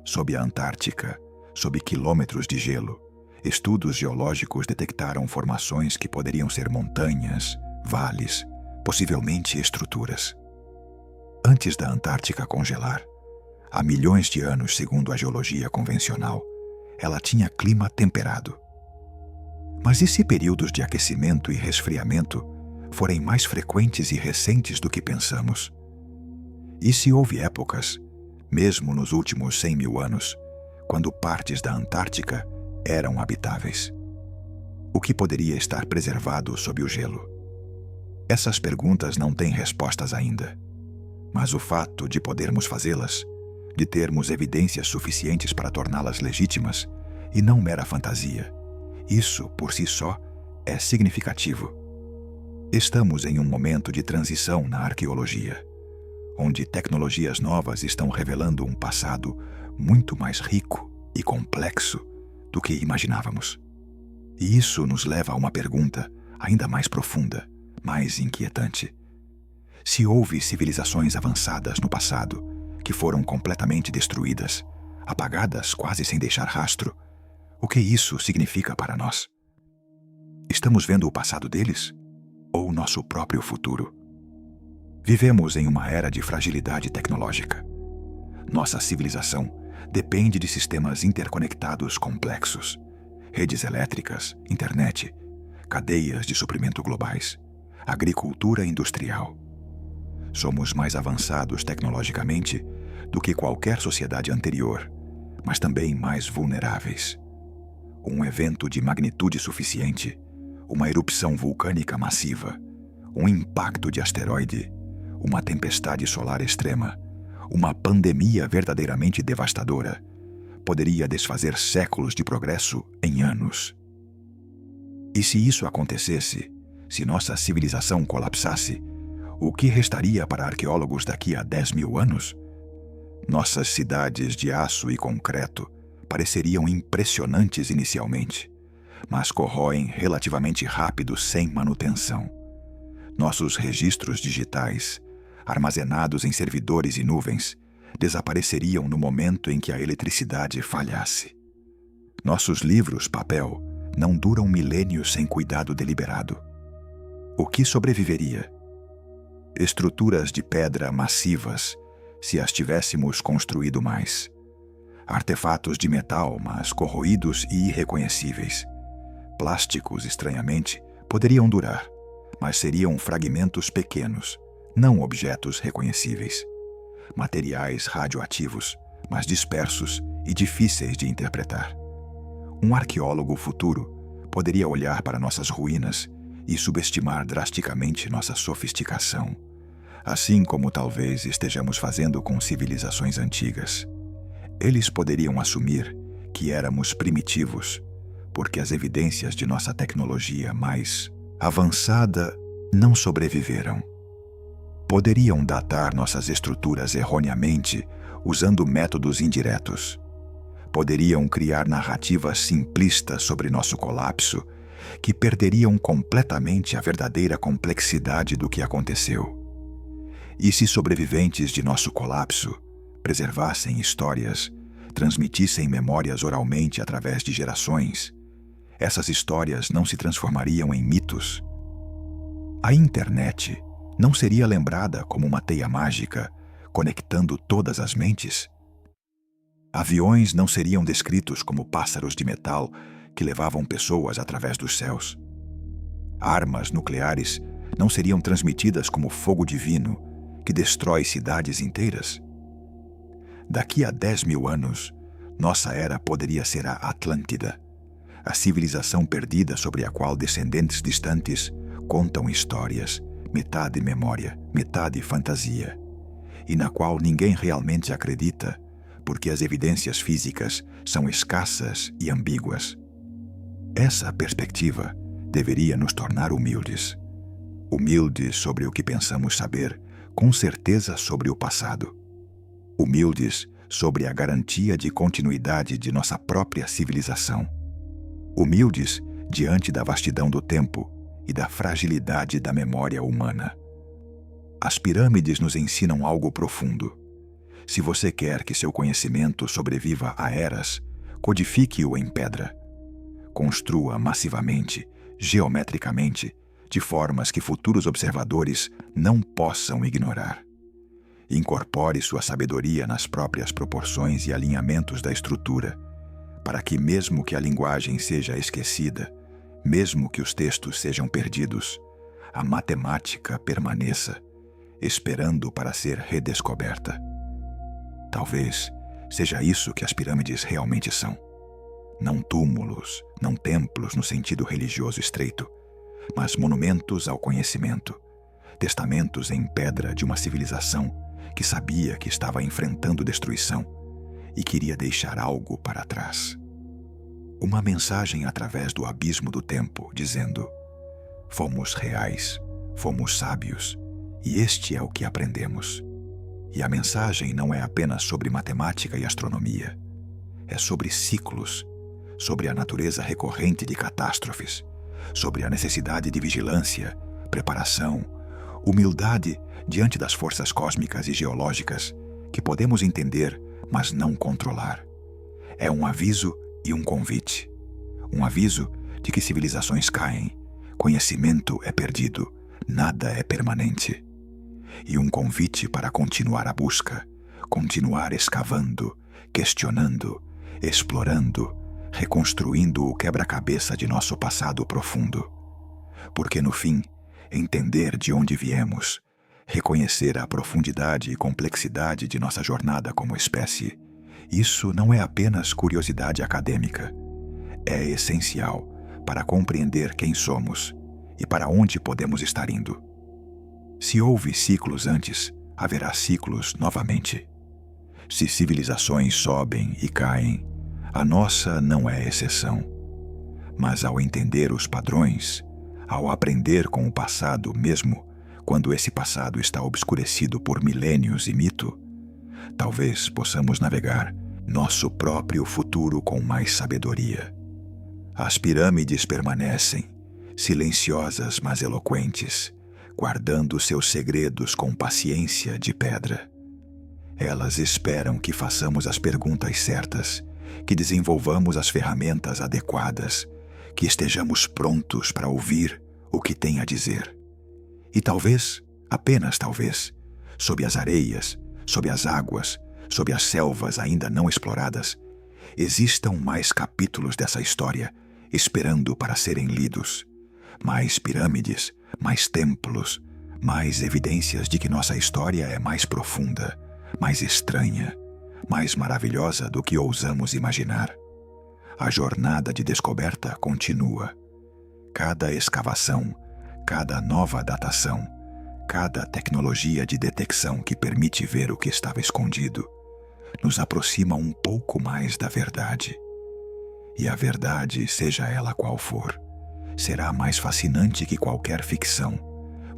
Sob a Antártica, sob quilômetros de gelo, estudos geológicos detectaram formações que poderiam ser montanhas, vales, possivelmente estruturas. Antes da Antártica congelar, há milhões de anos, segundo a geologia convencional, ela tinha clima temperado. Mas e se períodos de aquecimento e resfriamento forem mais frequentes e recentes do que pensamos? E se houve épocas, mesmo nos últimos 100.000 anos, quando partes da Antártica eram habitáveis? O que poderia estar preservado sob o gelo? Essas perguntas não têm respostas ainda. Mas o fato de podermos fazê-las, de termos evidências suficientes para torná-las legítimas, e não mera fantasia, isso, por si só, é significativo. Estamos em um momento de transição na arqueologia, onde tecnologias novas estão revelando um passado muito mais rico e complexo do que imaginávamos. E isso nos leva a uma pergunta ainda mais profunda, mais inquietante. Se houve civilizações avançadas no passado que foram completamente destruídas, apagadas quase sem deixar rastro, o que isso significa para nós? Estamos vendo o passado deles? Ou nosso próprio futuro? Vivemos em uma era de fragilidade tecnológica. Nossa civilização depende de sistemas interconectados complexos, redes elétricas, internet, cadeias de suprimento globais, agricultura industrial. Somos mais avançados tecnologicamente do que qualquer sociedade anterior, mas também mais vulneráveis. Um evento de magnitude suficiente, uma erupção vulcânica massiva, um impacto de asteroide, uma tempestade solar extrema, uma pandemia verdadeiramente devastadora, poderia desfazer séculos de progresso em anos. E se isso acontecesse, se nossa civilização colapsasse, o que restaria para arqueólogos daqui a 10.000 anos? Nossas cidades de aço e concreto pareceriam impressionantes inicialmente, mas corroem relativamente rápido sem manutenção. Nossos registros digitais, armazenados em servidores e nuvens, desapareceriam no momento em que a eletricidade falhasse. Nossos livros papel não duram milênios sem cuidado deliberado. O que sobreviveria? Estruturas de pedra massivas, se as tivéssemos construído mais. Artefatos de metal, mas corroídos e irreconhecíveis. Plásticos, estranhamente, poderiam durar, mas seriam fragmentos pequenos, não objetos reconhecíveis. Materiais radioativos, mas dispersos e difíceis de interpretar. Um arqueólogo futuro poderia olhar para nossas ruínas e subestimar drasticamente nossa sofisticação, assim como talvez estejamos fazendo com civilizações antigas. Eles poderiam assumir que éramos primitivos, porque as evidências de nossa tecnologia mais avançada não sobreviveram. Poderiam datar nossas estruturas erroneamente usando métodos indiretos. Poderiam criar narrativas simplistas sobre nosso colapso que perderiam completamente a verdadeira complexidade do que aconteceu. E se sobreviventes de nosso colapso preservassem histórias, transmitissem memórias oralmente através de gerações, essas histórias não se transformariam em mitos? A internet não seria lembrada como uma teia mágica, conectando todas as mentes? Aviões não seriam descritos como pássaros de metal que levavam pessoas através dos céus? Armas nucleares não seriam transmitidas como fogo divino que destrói cidades inteiras? Daqui a 10.000 anos, nossa era poderia ser a Atlântida, a civilização perdida sobre a qual descendentes distantes contam histórias, metade memória, metade fantasia, e na qual ninguém realmente acredita, porque as evidências físicas são escassas e ambíguas. Essa perspectiva deveria nos tornar humildes. Humildes sobre o que pensamos saber, com certeza sobre o passado. Humildes sobre a garantia de continuidade de nossa própria civilização. Humildes diante da vastidão do tempo e da fragilidade da memória humana. As pirâmides nos ensinam algo profundo. Se você quer que seu conhecimento sobreviva a eras, codifique-o em pedra. Construa massivamente, geometricamente, de formas que futuros observadores não possam ignorar. Incorpore sua sabedoria nas próprias proporções e alinhamentos da estrutura, para que, mesmo que a linguagem seja esquecida, mesmo que os textos sejam perdidos, a matemática permaneça, esperando para ser redescoberta. Talvez seja isso que as pirâmides realmente são. Não túmulos, não templos no sentido religioso estreito, mas monumentos ao conhecimento, testamentos em pedra de uma civilização que sabia que estava enfrentando destruição e queria deixar algo para trás. Uma mensagem através do abismo do tempo, dizendo: fomos reais, fomos sábios, e este é o que aprendemos. E a mensagem não é apenas sobre matemática e astronomia. É sobre ciclos, sobre a natureza recorrente de catástrofes, sobre a necessidade de vigilância, preparação, humildade diante das forças cósmicas e geológicas que podemos entender, mas não controlar. É um aviso e um convite. Um aviso de que civilizações caem, conhecimento é perdido, nada é permanente. E um convite para continuar a busca, continuar escavando, questionando, explorando, reconstruindo o quebra-cabeça de nosso passado profundo. Porque no fim, entender de onde viemos, reconhecer a profundidade e complexidade de nossa jornada como espécie, isso não é apenas curiosidade acadêmica. É essencial para compreender quem somos e para onde podemos estar indo. Se houve ciclos antes, haverá ciclos novamente. Se civilizações sobem e caem, a nossa não é exceção. Mas ao entender os padrões, ao aprender com o passado mesmo, quando esse passado está obscurecido por milênios e mito, talvez possamos navegar nosso próprio futuro com mais sabedoria. As pirâmides permanecem, silenciosas mas eloquentes, guardando seus segredos com paciência de pedra. Elas esperam que façamos as perguntas certas, que desenvolvamos as ferramentas adequadas, que estejamos prontos para ouvir o que tem a dizer. E talvez, apenas talvez, sob as areias, sob as águas, sob as selvas ainda não exploradas, existam mais capítulos dessa história esperando para serem lidos. Mais pirâmides, mais templos, mais evidências de que nossa história é mais profunda, mais estranha, mais maravilhosa do que ousamos imaginar. A jornada de descoberta continua. Cada escavação, cada nova datação, cada tecnologia de detecção que permite ver o que estava escondido, nos aproxima um pouco mais da verdade. E a verdade, seja ela qual for, será mais fascinante que qualquer ficção,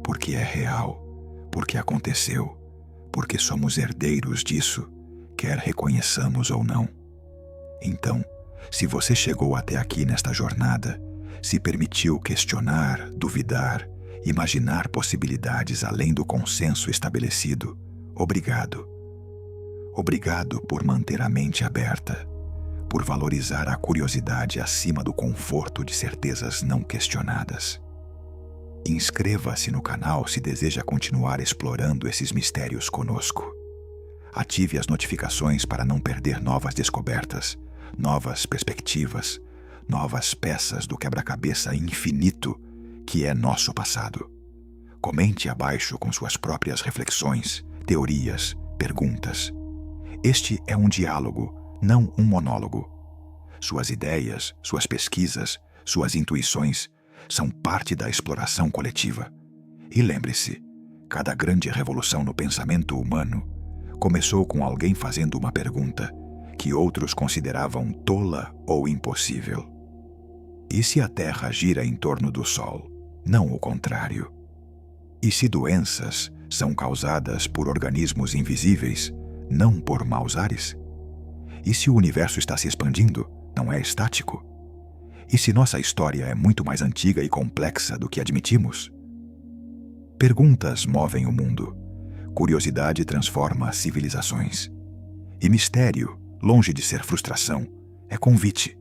porque é real, porque aconteceu, porque somos herdeiros disso, quer reconheçamos ou não. Então, se você chegou até aqui nesta jornada, se permitiu questionar, duvidar, imaginar possibilidades além do consenso estabelecido, obrigado. Obrigado por manter a mente aberta, por valorizar a curiosidade acima do conforto de certezas não questionadas. Inscreva-se no canal se deseja continuar explorando esses mistérios conosco. Ative as notificações para não perder novas descobertas, novas perspectivas, novas peças do quebra-cabeça infinito que é nosso passado. Comente abaixo com suas próprias reflexões, teorias, perguntas. Este é um diálogo, não um monólogo. Suas ideias, suas pesquisas, suas intuições são parte da exploração coletiva. E lembre-se, cada grande revolução no pensamento humano começou com alguém fazendo uma pergunta que outros consideravam tola ou impossível. E se a Terra gira em torno do Sol, não o contrário? E se doenças são causadas por organismos invisíveis, não por maus ares? E se o universo está se expandindo, não é estático? E se nossa história é muito mais antiga e complexa do que admitimos? Perguntas movem o mundo. Curiosidade transforma civilizações. E mistério, longe de ser frustração, é convite.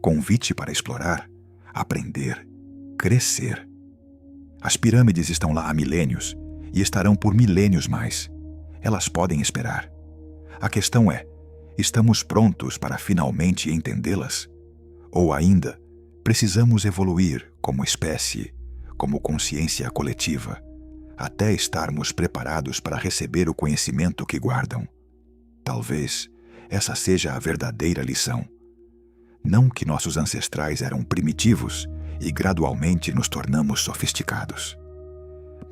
Convite para explorar, aprender, crescer. As pirâmides estão lá há milênios e estarão por milênios mais. Elas podem esperar. A questão é, estamos prontos para finalmente entendê-las? Ou ainda, precisamos evoluir como espécie, como consciência coletiva, até estarmos preparados para receber o conhecimento que guardam? Talvez essa seja a verdadeira lição. Não que nossos ancestrais eram primitivos e gradualmente nos tornamos sofisticados,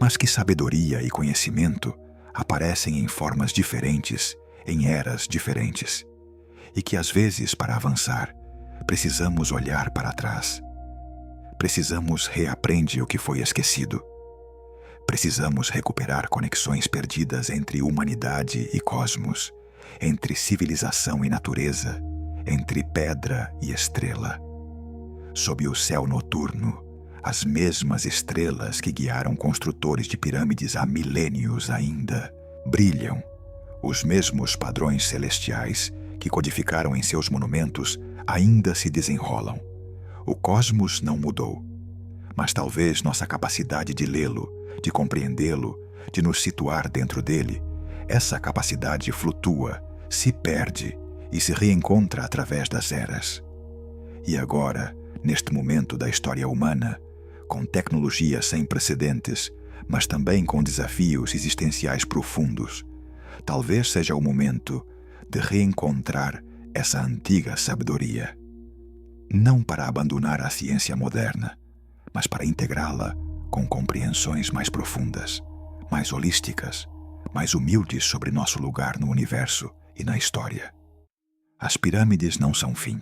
mas que sabedoria e conhecimento aparecem em formas diferentes, em eras diferentes, e que às vezes, para avançar, precisamos olhar para trás. Precisamos reaprender o que foi esquecido. Precisamos recuperar conexões perdidas entre humanidade e cosmos, entre civilização e natureza, entre pedra e estrela. Sob o céu noturno, as mesmas estrelas que guiaram construtores de pirâmides há milênios ainda brilham. Os mesmos padrões celestiais que codificaram em seus monumentos ainda se desenrolam. O cosmos não mudou, mas talvez nossa capacidade de lê-lo, de compreendê-lo, de nos situar dentro dele, essa capacidade flutua, se perde e se reencontra através das eras. E agora, neste momento da história humana, com tecnologia sem precedentes, mas também com desafios existenciais profundos, talvez seja o momento de reencontrar essa antiga sabedoria. Não para abandonar a ciência moderna, mas para integrá-la com compreensões mais profundas, mais holísticas, mais humildes sobre nosso lugar no universo e na história. As pirâmides não são fim,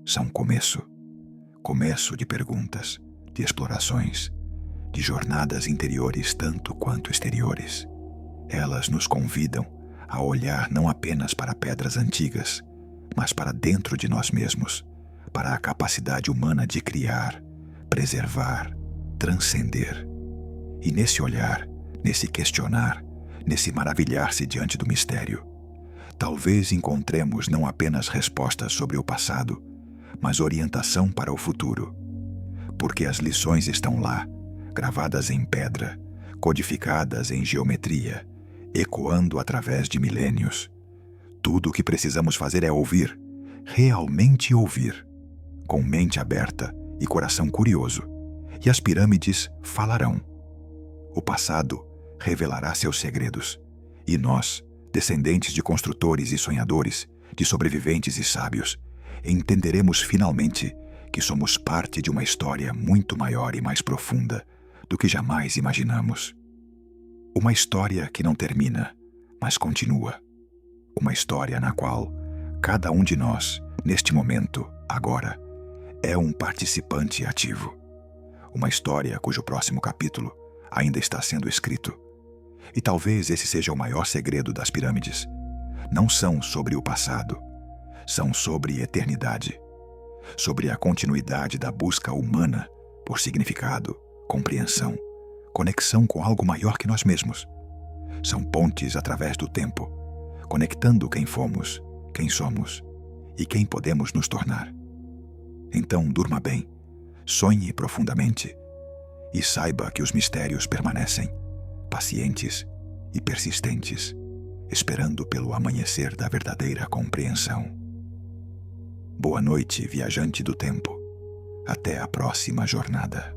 são começo. Começo de perguntas, de explorações, de jornadas interiores tanto quanto exteriores. Elas nos convidam a olhar não apenas para pedras antigas, mas para dentro de nós mesmos, para a capacidade humana de criar, preservar, transcender. E nesse olhar, nesse questionar, nesse maravilhar-se diante do mistério, talvez encontremos não apenas respostas sobre o passado, mas orientação para o futuro. Porque as lições estão lá, gravadas em pedra, codificadas em geometria, ecoando através de milênios. Tudo o que precisamos fazer é ouvir, realmente ouvir, com mente aberta e coração curioso, e as pirâmides falarão. O passado revelará seus segredos, e nós, descendentes de construtores e sonhadores, de sobreviventes e sábios, entenderemos finalmente que somos parte de uma história muito maior e mais profunda do que jamais imaginamos. Uma história que não termina, mas continua. Uma história na qual cada um de nós, neste momento, agora, é um participante ativo. Uma história cujo próximo capítulo ainda está sendo escrito. E talvez esse seja o maior segredo das pirâmides. Não são sobre o passado, são sobre eternidade, sobre a continuidade da busca humana por significado, compreensão, conexão com algo maior que nós mesmos. São pontes através do tempo, conectando quem fomos, quem somos e quem podemos nos tornar. Então durma bem, sonhe profundamente e saiba que os mistérios permanecem, pacientes e persistentes, esperando pelo amanhecer da verdadeira compreensão. Boa noite, viajante do tempo. Até a próxima jornada.